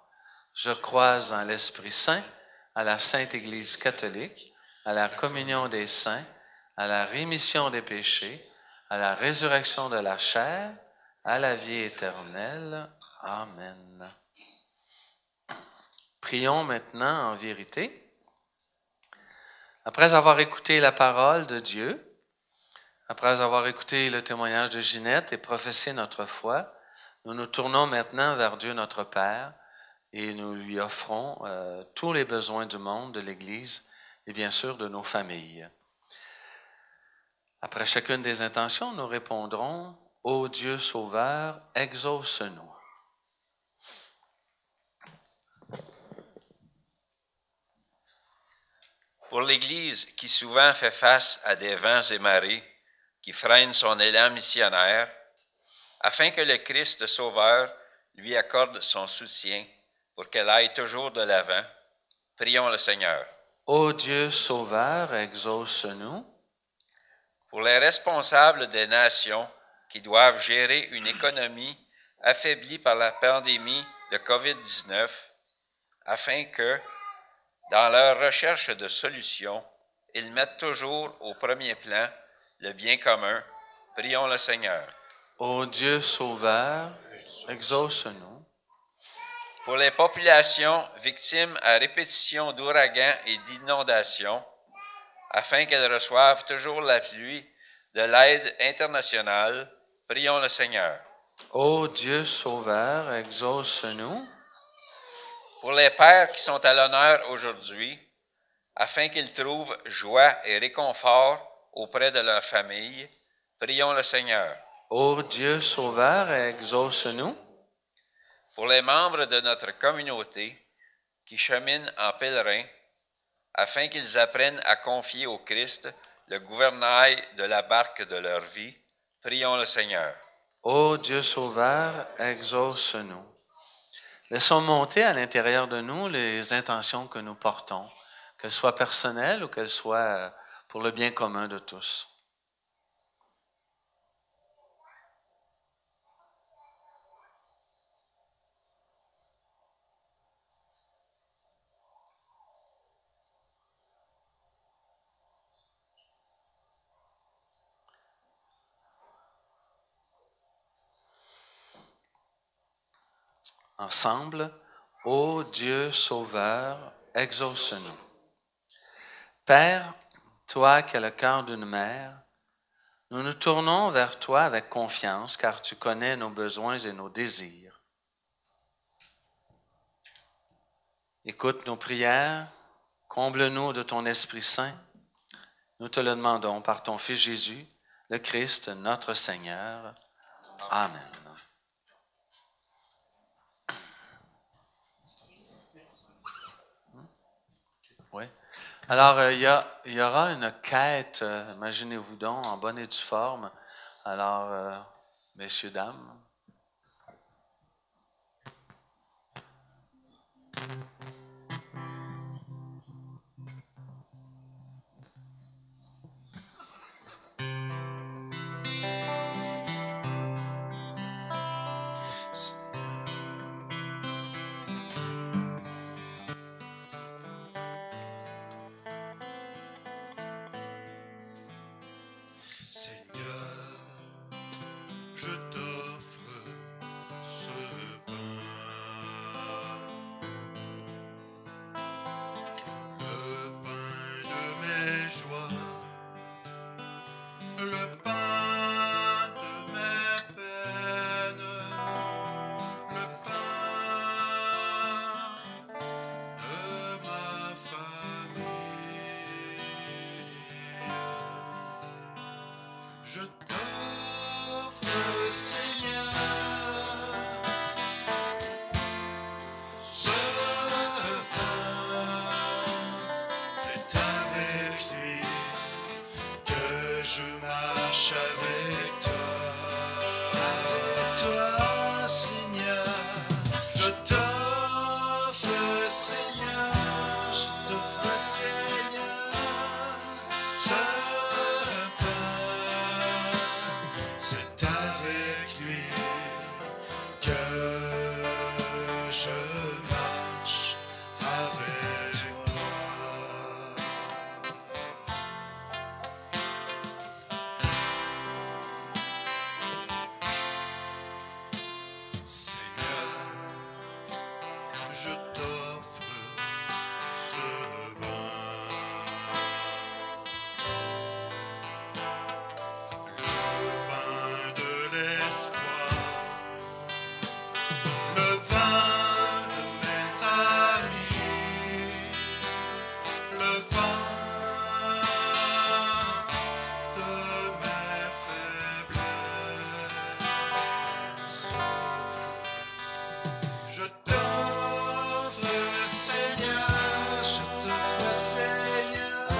Je crois en l'Esprit Saint, à la Sainte Église catholique, à la communion des saints, à la rémission des péchés, à la résurrection de la chair, à la vie éternelle. Amen. Prions maintenant en vérité. Après avoir écouté la parole de Dieu, après avoir écouté le témoignage de Ginette et professé notre foi, nous nous tournons maintenant vers Dieu notre Père et nous lui offrons tous les besoins du monde, de l'Église et bien sûr de nos familles. Après chacune des intentions, nous répondrons « Ô Dieu Sauveur, exauce-nous ». Pour l'Église qui souvent fait face à des vents et marées qui freinent son élan missionnaire, afin que le Christ Sauveur lui accorde son soutien pour qu'elle aille toujours de l'avant, prions le Seigneur. Ô Dieu Sauveur, exauce-nous. Pour les responsables des nations qui doivent gérer une économie affaiblie par la pandémie de COVID-19, afin que, dans leur recherche de solutions, ils mettent toujours au premier plan le bien commun, prions le Seigneur. Ô Dieu Sauveur, exauce-nous. Pour les populations victimes à répétition d'ouragans et d'inondations, afin qu'elles reçoivent toujours la pluie de l'aide internationale, prions le Seigneur. Ô Dieu Sauveur, exauce-nous. Pour les pères qui sont à l'honneur aujourd'hui, afin qu'ils trouvent joie et réconfort auprès de leur famille, prions le Seigneur. Ô Dieu Sauveur, exauce-nous. Pour les membres de notre communauté qui cheminent en pèlerin, afin qu'ils apprennent à confier au Christ le gouvernail de la barque de leur vie, prions le Seigneur. Ô Dieu Sauveur, exauce-nous. Laissons monter à l'intérieur de nous les intentions que nous portons, qu'elles soient personnelles ou qu'elles soient pour le bien commun de tous. Ensemble, ô Dieu Sauveur, exauce-nous. Père, toi qui as le cœur d'une mère, nous nous tournons vers toi avec confiance, car tu connais nos besoins et nos désirs. Écoute nos prières, comble-nous de ton Esprit Saint. Nous te le demandons par ton Fils Jésus, le Christ, notre Seigneur. Amen. Oui. Alors, il y aura une quête, imaginez-vous donc, en bonne et due forme. Alors, messieurs, dames. Seigneur, je t'offre ce pain je t'offre, Seigneur, ce pain. C'est avec lui que je marche avec toi. Avec toi, Seigneur, je t'offre, Seigneur, je t'offre, Seigneur, ce pain. C'est avec lui que je marche avec toi. Seigneur, je t'offre ce vin, le vin de l'espoir, le vin de mes amis, le vin de mes faiblesses. Je t'offre, Seigneur, je t'offre, Seigneur,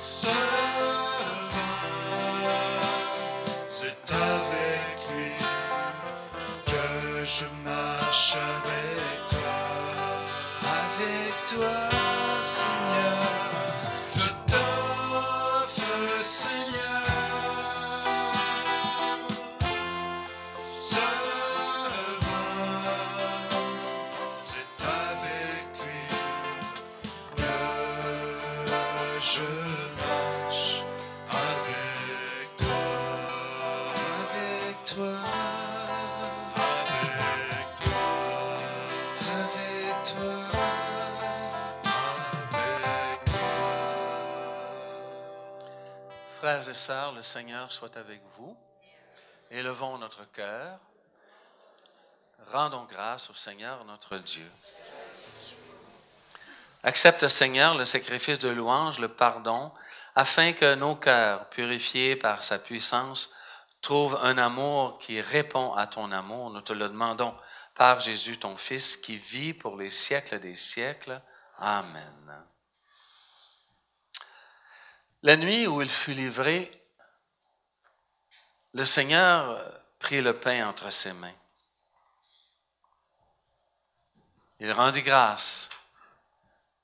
ce vin. C'est avec lui que je marche avec toi, Seigneur. Je t'offre, Seigneur, ce vin. C'est avec lui que je marche avec toi, avec toi, avec toi, avec toi, avec toi. Frères et sœurs, le Seigneur soit avec vous. Élevons notre cœur. Rendons grâce au Seigneur notre Dieu. Accepte, Seigneur, le sacrifice de louange, le pardon, afin que nos cœurs, purifiés par sa puissance, trouvent un amour qui répond à ton amour. Nous te le demandons par Jésus, ton Fils, qui vit pour les siècles des siècles. Amen. La nuit où il fut livré, le Seigneur prit le pain entre ses mains. Il rendit grâce.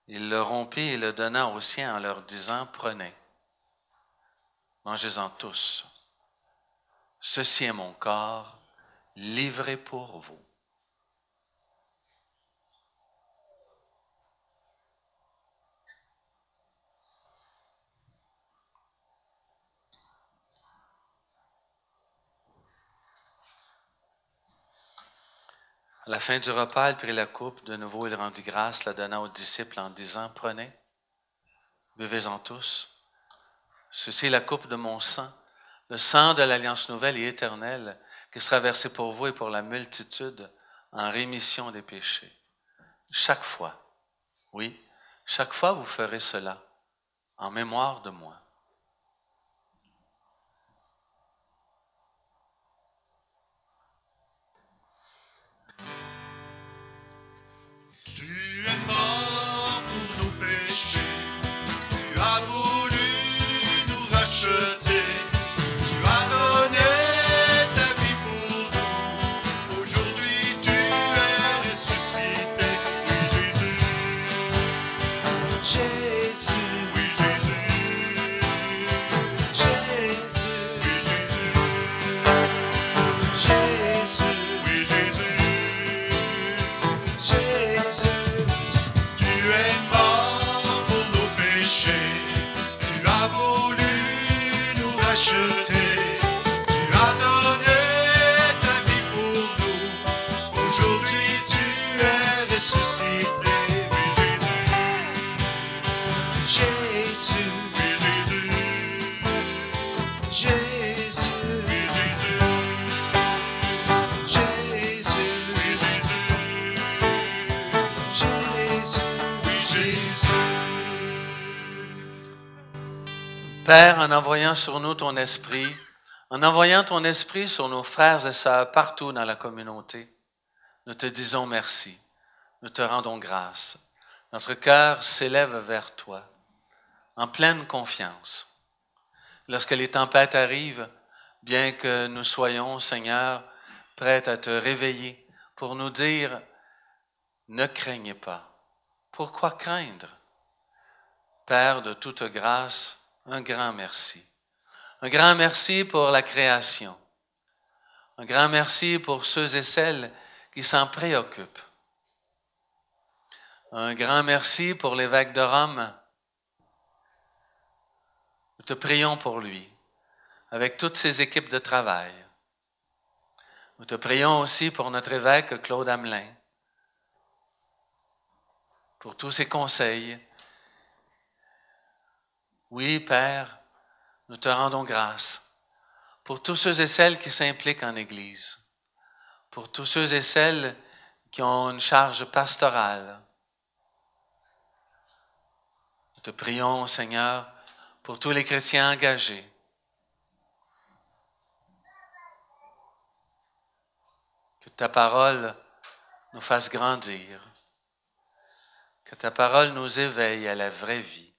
Il le rompit et le donna aux siens en leur disant, « Prenez, mangez-en tous. Ceci est mon corps, livré pour vous. » À la fin du repas, il prit la coupe. De nouveau, il rendit grâce, la donna aux disciples en disant, « Prenez, buvez-en tous. Ceci est la coupe de mon sang, le sang de l'alliance nouvelle et éternelle, qui sera versé pour vous et pour la multitude en rémission des péchés. Chaque fois, oui, chaque fois vous ferez cela en mémoire de moi. » Tu es mort pour nos péchés, tu as voulu nous racheter, tu as donné ta vie pour nous, aujourd'hui tu es ressuscité. Oui Jésus, Jésus, oui Jésus, Jésus, oui Jésus, Jésus, oui Jésus. Jésus, tu es mort pour nos péchés, tu as voulu nous racheter, tu as donné ta vie pour nous, aujourd'hui tu es ressuscité. Oui Jésus, Jésus, oui Jésus, Jésus, oui Jésus, Jésus, oui Jésus. Jésus, oui Jésus. Père, en envoyant sur nous ton esprit, En envoyant ton esprit sur nos frères et sœurs partout dans la communauté, nous te disons merci. Nous te rendons grâce. Notre cœur s'élève vers toi, en pleine confiance. Lorsque les tempêtes arrivent, bien que nous soyons, Seigneur, prêts à te réveiller pour nous dire « Ne craignez pas ». Pourquoi craindre? Père de toute grâce, un grand merci. Un grand merci pour la création. Un grand merci pour ceux et celles qui s'en préoccupent. Un grand merci pour l'évêque de Rome. Nous te prions pour lui, avec toutes ses équipes de travail. Nous te prions aussi pour notre évêque Claude Hamelin, pour tous ses conseils. Oui, Père, nous te rendons grâce pour tous ceux et celles qui s'impliquent en Église, pour tous ceux et celles qui ont une charge pastorale. Nous te prions, Seigneur, pour tous les chrétiens engagés. Que ta parole nous fasse grandir, que ta parole nous éveille à la vraie vie,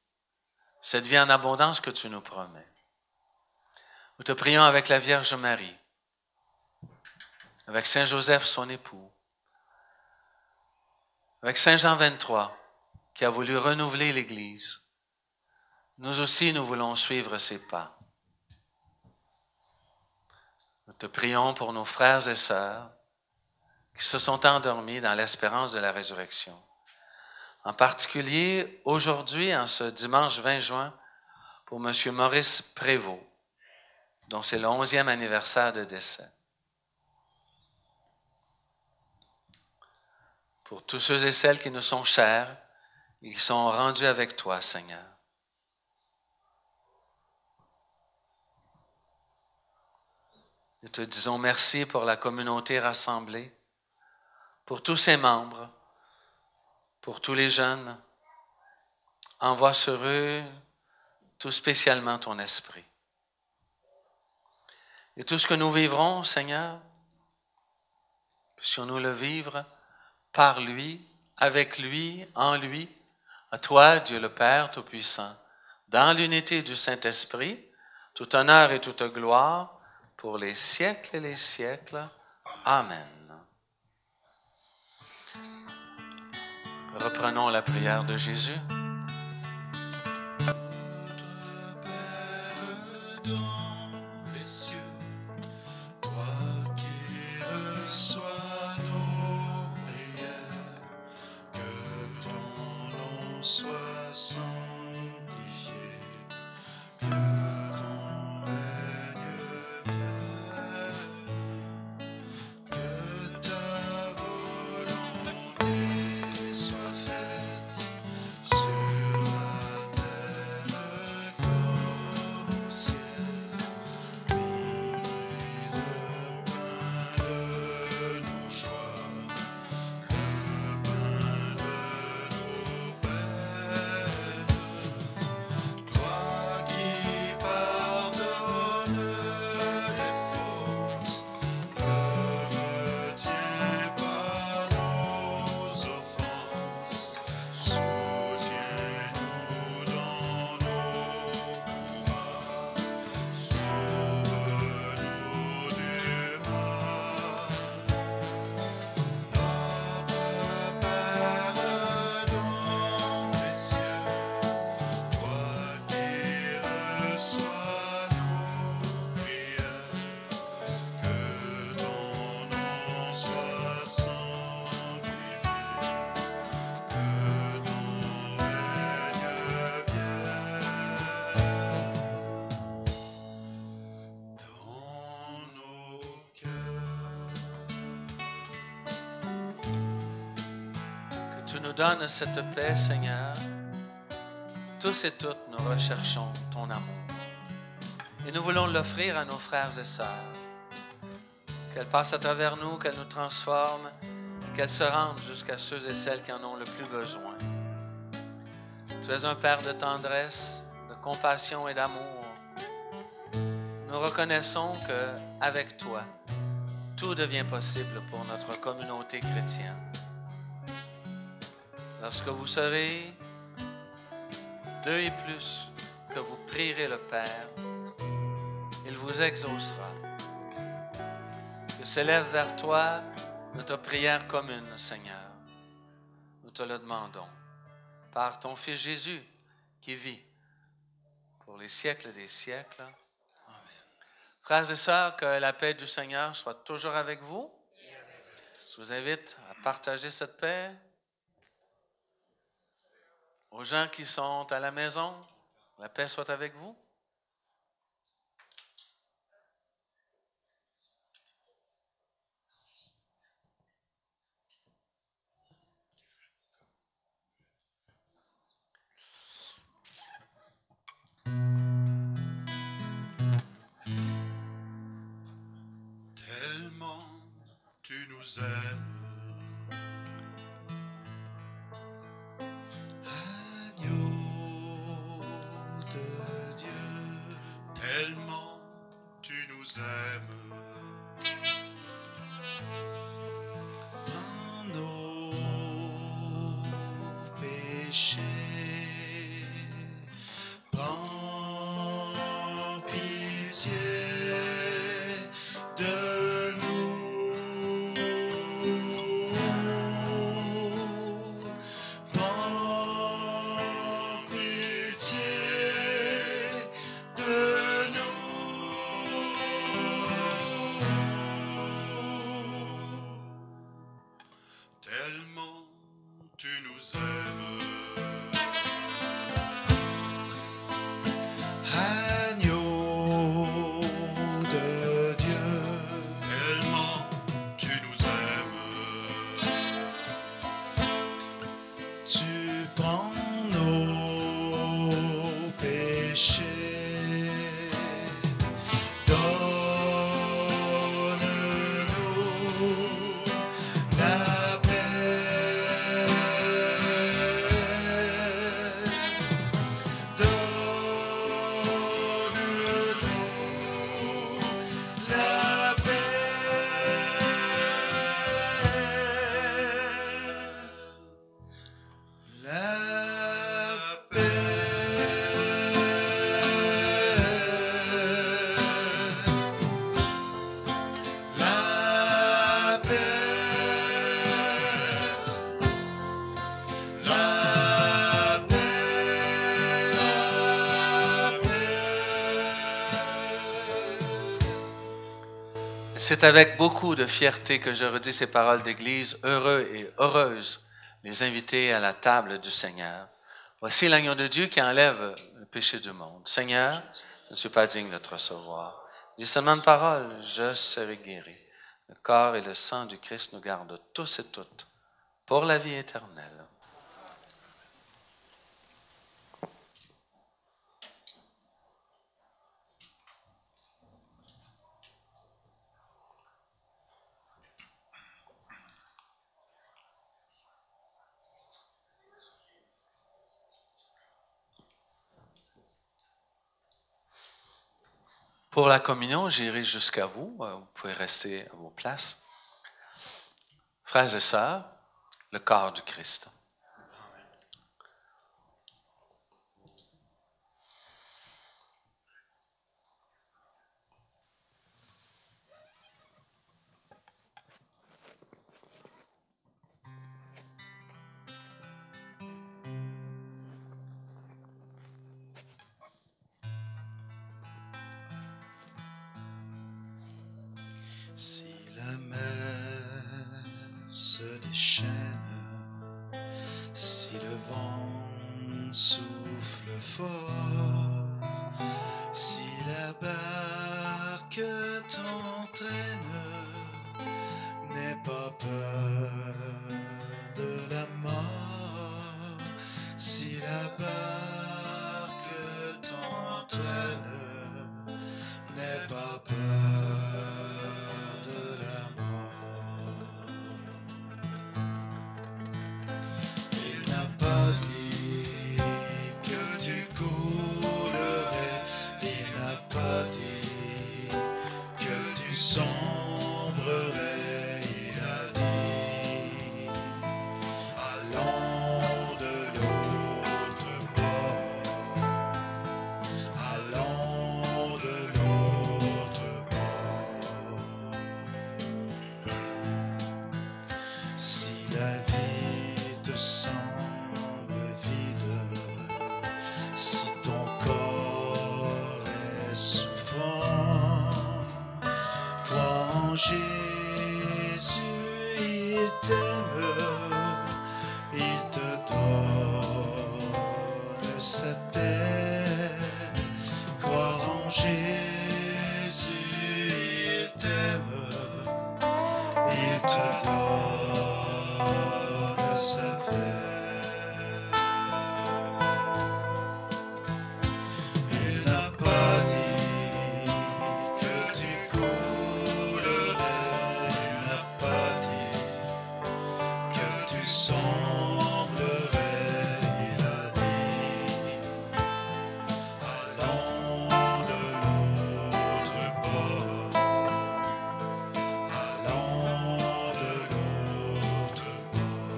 cette vie en abondance que tu nous promets. Nous te prions avec la Vierge Marie, avec Saint Joseph, son époux, avec Saint Jean 23, qui a voulu renouveler l'Église. Nous aussi, nous voulons suivre ses pas. Nous te prions pour nos frères et sœurs qui se sont endormis dans l'espérance de la résurrection. En particulier, aujourd'hui, en ce dimanche 20 juin, pour M. Maurice Prévost, dont c'est le 11e anniversaire de décès. Pour tous ceux et celles qui nous sont chers et qui sont rendus avec toi, Seigneur. Nous te disons merci pour la communauté rassemblée, pour tous ses membres, pour tous les jeunes. Envoie sur eux tout spécialement ton esprit. Et tout ce que nous vivrons, Seigneur, puissions-nous le vivre par lui, avec lui, en lui, à toi, Dieu le Père Tout-Puissant, dans l'unité du Saint-Esprit, tout honneur et toute gloire, pour les siècles et les siècles. Amen. Reprenons la prière de Jésus. Sois sanctifié, que ton règne vienne, que ta volonté soit faite sur la terre comme au ciel. Donne-nous le pain de nos joies, le pain de nos peines. Toi qui pardonnes les fautes, ne retiens pas nos offenses. Soutiens-nous dans nos combats, sauve-nous du mal. Notre Père dans les cieux, toi qui reçois nos prières, que ton nom soit sanctifié, que ton règne vienne dans nos cœurs. Que tu nous donnes cette paix, Seigneur. Tous et toutes, nous recherchons ton amour. Et nous voulons l'offrir à nos frères et sœurs. Qu'elle passe à travers nous, qu'elle nous transforme, qu'elle se rende jusqu'à ceux et celles qui en ont le plus besoin. Tu es un Père de tendresse, de compassion et d'amour. Nous reconnaissons qu'avec toi, tout devient possible pour notre communauté chrétienne. Lorsque vous serez 2 et plus, que vous prierez le Père, il vous exaucera. Que s'élève vers toi notre prière commune, Seigneur. Nous te le demandons par ton Fils Jésus qui vit pour les siècles des siècles. Amen. Frères et sœurs, que la paix du Seigneur soit toujours avec vous. Je vous invite à partager cette paix. Aux gens qui sont à la maison, la paix soit avec vous. Tellement tu nous aimes. Tellement tu nous aimes. Dans nos péchés, prends pitié de nous. Prends pitié de nous. Tellement tu nous aimes. Agneau de Dieu, Tellement tu nous aimes. tu prends nos péchés. Donne-nous la paix. Donne-nous la paix. La La paix, la paix, la paix. C'est avec beaucoup de fierté que je redis ces paroles d'église. Heureux et heureuses les invités à la table du Seigneur. Voici l'agneau de Dieu qui enlève le péché du monde. Seigneur, je ne suis pas digne de te recevoir. Dis seulement une parole, je serai guéri. Le corps et le sang du Christ nous gardent tous et toutes pour la vie éternelle. Pour la communion, j'irai jusqu'à vous. Vous pouvez rester à vos places. Frères et sœurs, le corps du Christ. Si la mer se déchaîne, si le vent souffle fort, si la barque t'entraîne, n'aie pas peur de la mort. Si la barque t'entraîne, n'aie pas peur de la mort. Il n'a pas dit que tu coulerais, il n'a pas dit sombrerais, il a dit, allons de l'autre bord, allons de l'autre bord. Si la vie te semble vide, si ton corps est souffrant, crois en Jésus, il t'aime, il te donne sa paix. Crois en Jésus, il t'aime, il te donne sa paix. Il n'a pas dit que tu coulerais, il n'a pas dit que tu semblerais, il a dit, allons de l'autre bord, allons de l'autre bord.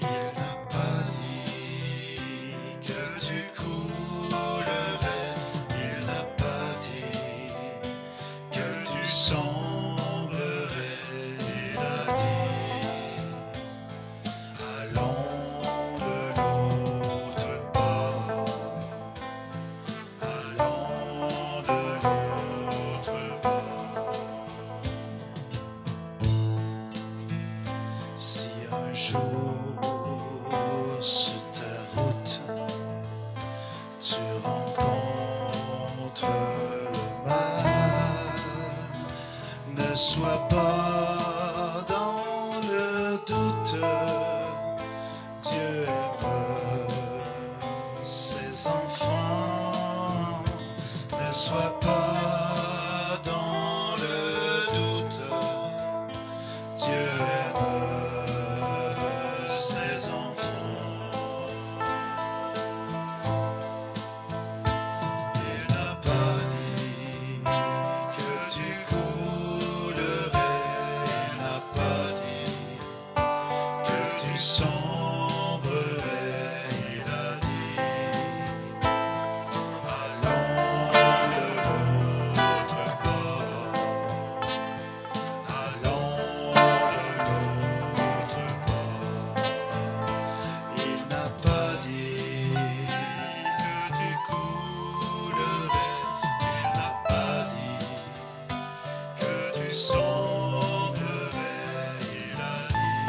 Il n'a pas dit que tu coulerais, il n'a pas dit que tu semblerais, il a dit, allons de l'autre bord, allons de l'autre bord. Si un jour sur ta route tu rencontres le mal, ne sois pas dans le doute. Dieu aime ses enfants, ne sois pas dans le doute. Dieu aime ses enfants. Il n'a pas dit que tu coulerais, il n'a pas dit que tu sombrerais, il a dit, allons de l'autre bord, allons de l'autre bord. Il n'a pas dit que tu coulerais, il n'a pas dit que tu sombrerais, il a dit,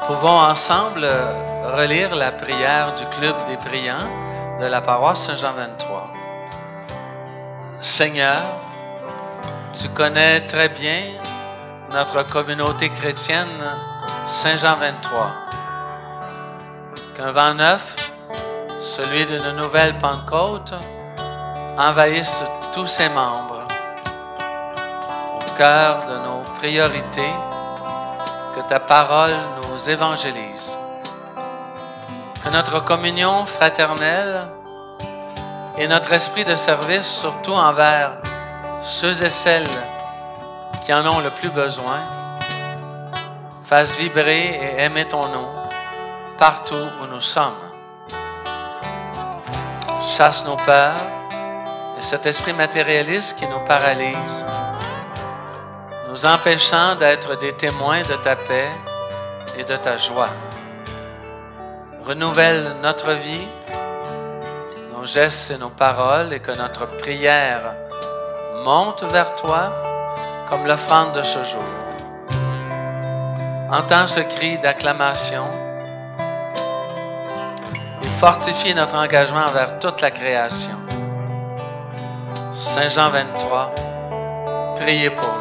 pouvons ensemble relire la prière du Club des priants de la paroisse Saint-Jean 23. Seigneur, tu connais très bien notre communauté chrétienne Saint-Jean 23. Qu'un vent neuf, celui d'une nouvelle Pentecôte, envahisse tous ses membres. Au cœur de nos priorités, que ta parole nous évangélise. Que notre communion fraternelle et notre esprit de service, surtout envers ceux et celles qui en ont le plus besoin, fassent vibrer et aimer ton nom partout où nous sommes. Chasse nos peurs et cet esprit matérialiste qui nous paralyse, nous empêchant d'être des témoins de ta paix et de ta joie. Renouvelle notre vie, nos gestes et nos paroles, et que notre prière monte vers toi comme l'offrande de ce jour. Entends ce cri d'acclamation et fortifie notre engagement envers toute la création. Saint Jean 23, priez pour nous.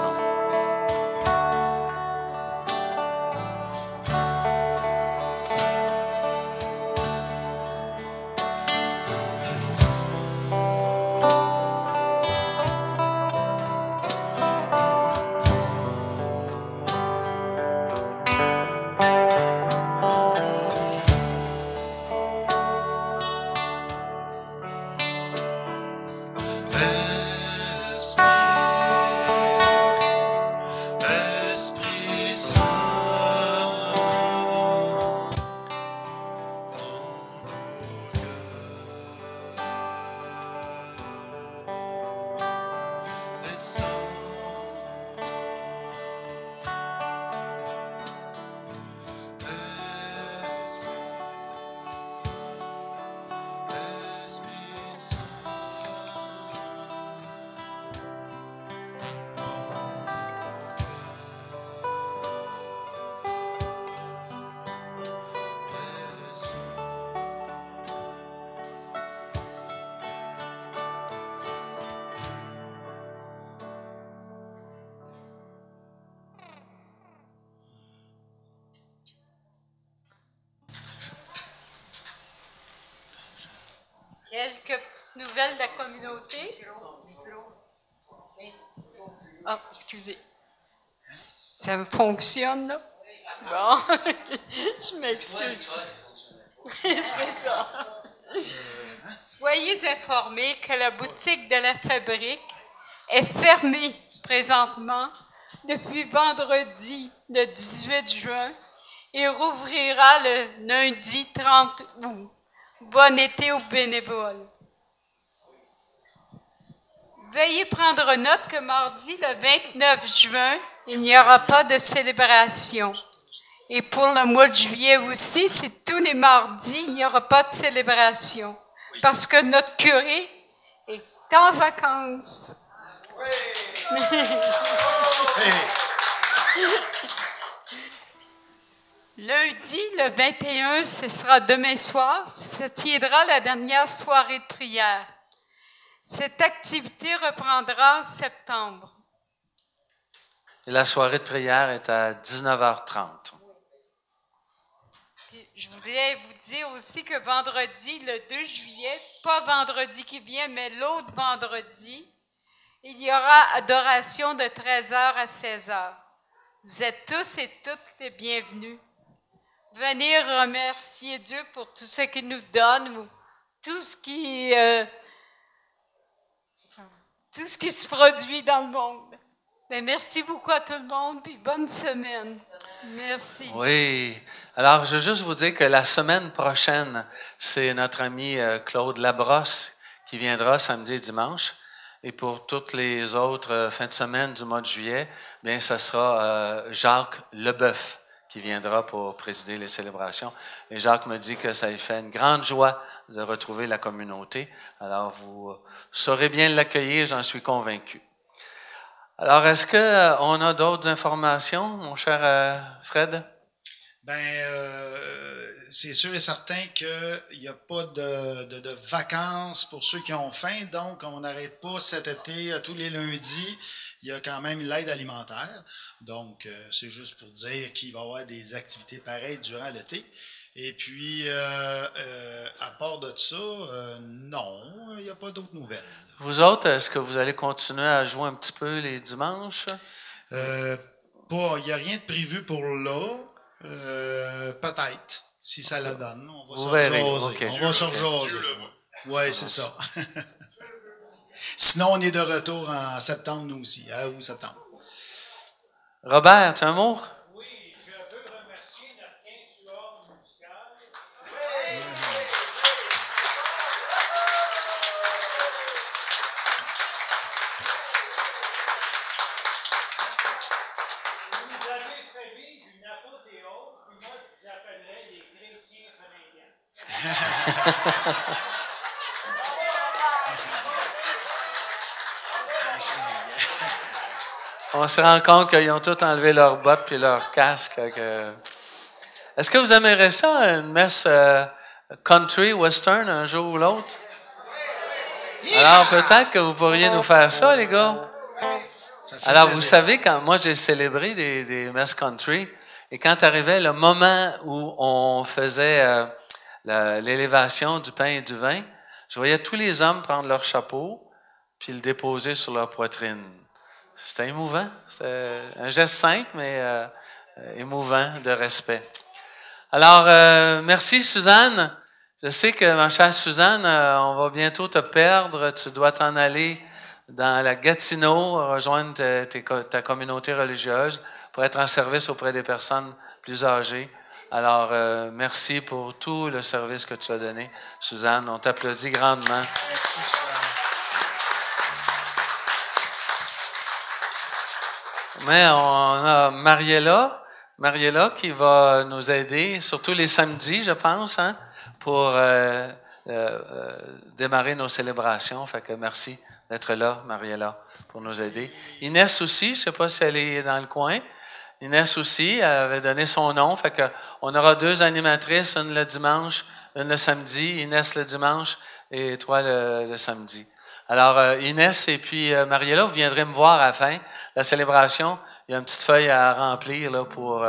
Quelques petites nouvelles de la communauté. Ah, excusez. Ça me fonctionne, là? Bon, je m'excuse. C'est ça. Soyez informés que la boutique de la fabrique est fermée présentement depuis vendredi, le 18 juin, et rouvrira le lundi 30 août. Bon été aux bénévoles. Veuillez prendre note que mardi, le 29 juin, il n'y aura pas de célébration. Et pour le mois de juillet aussi, c'est tous les mardis, il n'y aura pas de célébration. Parce que notre curé est en vacances. Lundi, le 21, ce sera demain soir, se tiendra la dernière soirée de prière. Cette activité reprendra en septembre. Et la soirée de prière est à 19h30. Puis, je voulais vous dire aussi que vendredi, le 2 juillet, pas vendredi qui vient, mais l'autre vendredi, il y aura adoration de 13h à 16h. Vous êtes tous et toutes les bienvenus. Venir remercier Dieu pour tout ce qu'il nous donne, ou tout ce qui se produit dans le monde. Mais merci beaucoup à tout le monde, puis bonne semaine. Merci. Oui. Alors, je veux juste vous dire que la semaine prochaine, c'est notre ami Claude Labrosse qui viendra samedi et dimanche. Et pour toutes les autres fins de semaine du mois de juillet, bien, ça sera Jacques Leboeuf qui viendra pour présider les célébrations. Et Jacques me dit que ça lui fait une grande joie de retrouver la communauté. Alors, vous saurez bien l'accueillir, j'en suis convaincu. Alors, est-ce qu'on a d'autres informations, mon cher Fred? C'est sûr et certain qu'il n'y a pas de vacances pour ceux qui ont faim, donc on n'arrête pas cet été, tous les lundis, il y a quand même l'aide alimentaire. Donc, c'est juste pour dire qu'il va y avoir des activités pareilles durant l'été. Et puis, à part de ça, non, il n'y a pas d'autres nouvelles. Vous autres, est-ce que vous allez continuer à jouer un petit peu les dimanches? Il n'y a rien de prévu pour là. Peut-être, si ça la donne. On va vous verrez. Okay. On va se rejaser. Oui, c'est ça. Sinon, on est de retour en septembre, nous aussi, à août-septembre. Robert, tu as un mot? Oui, je veux remercier notre quintuor musical. Vous nous avez fait vivre une apothéose, puis moi je vous appellerais les chrétiens fringants. On se rend compte qu'ils ont tous enlevé leurs bottes puis leurs casques. Est-ce que vous aimeriez ça, une messe country, western, un jour ou l'autre? Alors, peut-être que vous pourriez nous faire ça, les gars. Alors, vous savez, quand moi, j'ai célébré des messes country, et quand arrivait le moment où on faisait l'élévation du pain et du vin, je voyais tous les hommes prendre leur chapeau puis le déposer sur leur poitrine. C'était émouvant. C'était un geste simple, mais émouvant, de respect. Alors, merci Suzanne. Je sais que, ma chère Suzanne, on va bientôt te perdre. Tu dois t'en aller dans la Gatineau, rejoindre ta communauté religieuse pour être en service auprès des personnes plus âgées. Alors, merci pour tout le service que tu as donné, Suzanne. On t'applaudit grandement. Merci, Suzanne. Mais on a Mariella qui va nous aider, surtout les samedis, je pense, hein, pour démarrer nos célébrations. Fait que merci d'être là, Mariella, pour nous aider. Inès aussi, je ne sais pas si elle est dans le coin. Inès aussi, elle avait donné son nom. Fait que on aura 2 animatrices, une le dimanche, une le samedi. Inès le dimanche et toi le samedi. Alors, Inès et puis Mariella, vous viendrez me voir à la fin de la célébration. Il y a une petite feuille à remplir là, pour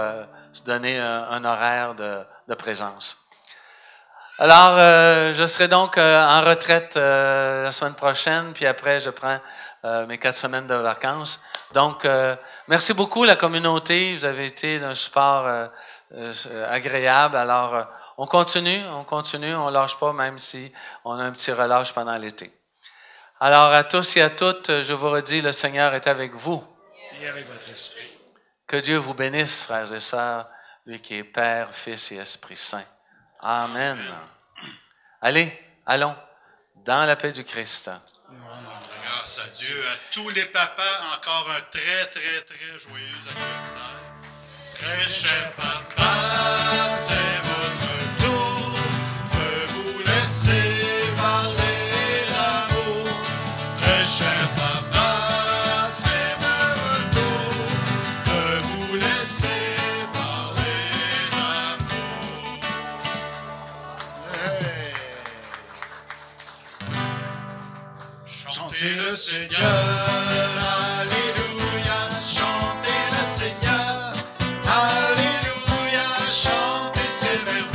se donner un horaire de présence. Alors, je serai donc en retraite la semaine prochaine, puis après, je prends mes 4 semaines de vacances. Donc, merci beaucoup la communauté. Vous avez été d'un support agréable. Alors, on continue, on lâche pas, même si on a un petit relâche pendant l'été. Alors, à tous et à toutes, je vous redis, le Seigneur est avec vous. Et avec votre esprit. Que Dieu vous bénisse, frères et sœurs, lui qui est Père, Fils et Esprit Saint. Amen. Allez, allons, dans la paix du Christ. Grâce à Dieu, à tous les papas, encore un très, très, très joyeux anniversaire. Très cher papa, c'est votre tour de vous laisser parler d'amour. Très cher papa, c'est votre tour de vous laisser parler d'amour. Hey. Chantez le Seigneur, alléluia, chantez le Seigneur, alléluia, chantez ses merveilles.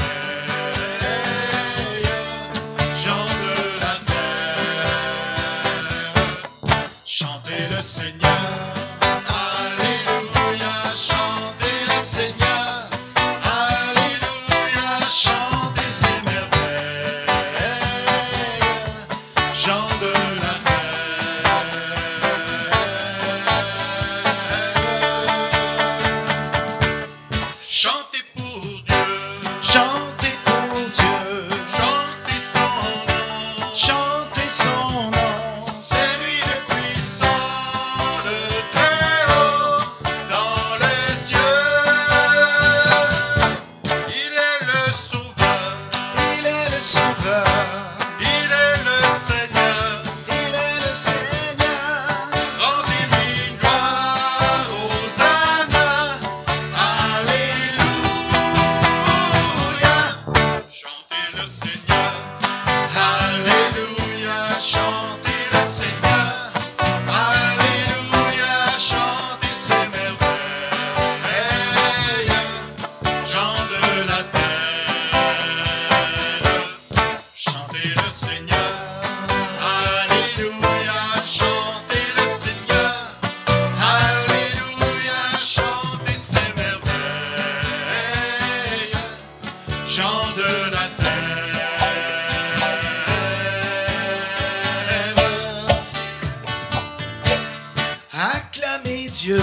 acclamez Dieu,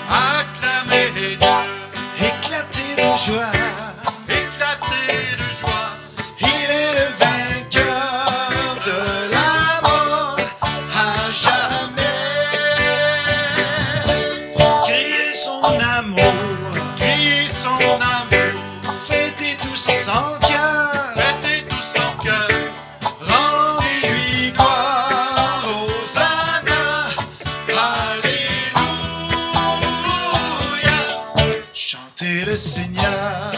acclamez Dieu, éclatez de joie, éclatez de joie. il est le vainqueur de la mort à jamais. Criez son amour, Criez son amour, fêtez tous en cœur, fêtez tous en cœur. rendez-lui gloire, Hosanna, Alléluia. Chantez le Seigneur,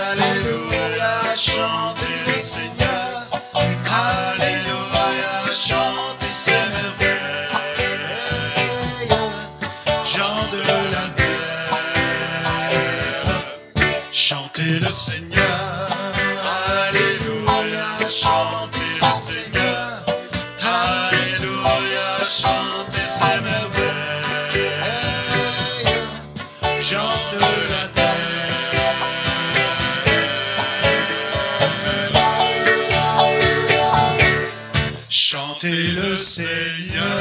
Alléluia, chantez le Seigneur, Alléluia, chantez ses merveilles, gens de la terre. Chantez le Seigneur, Alléluia, chantez le Seigneur, Alléluia, chantez ses merveilles, gens de la terre. Chantez le Seigneur.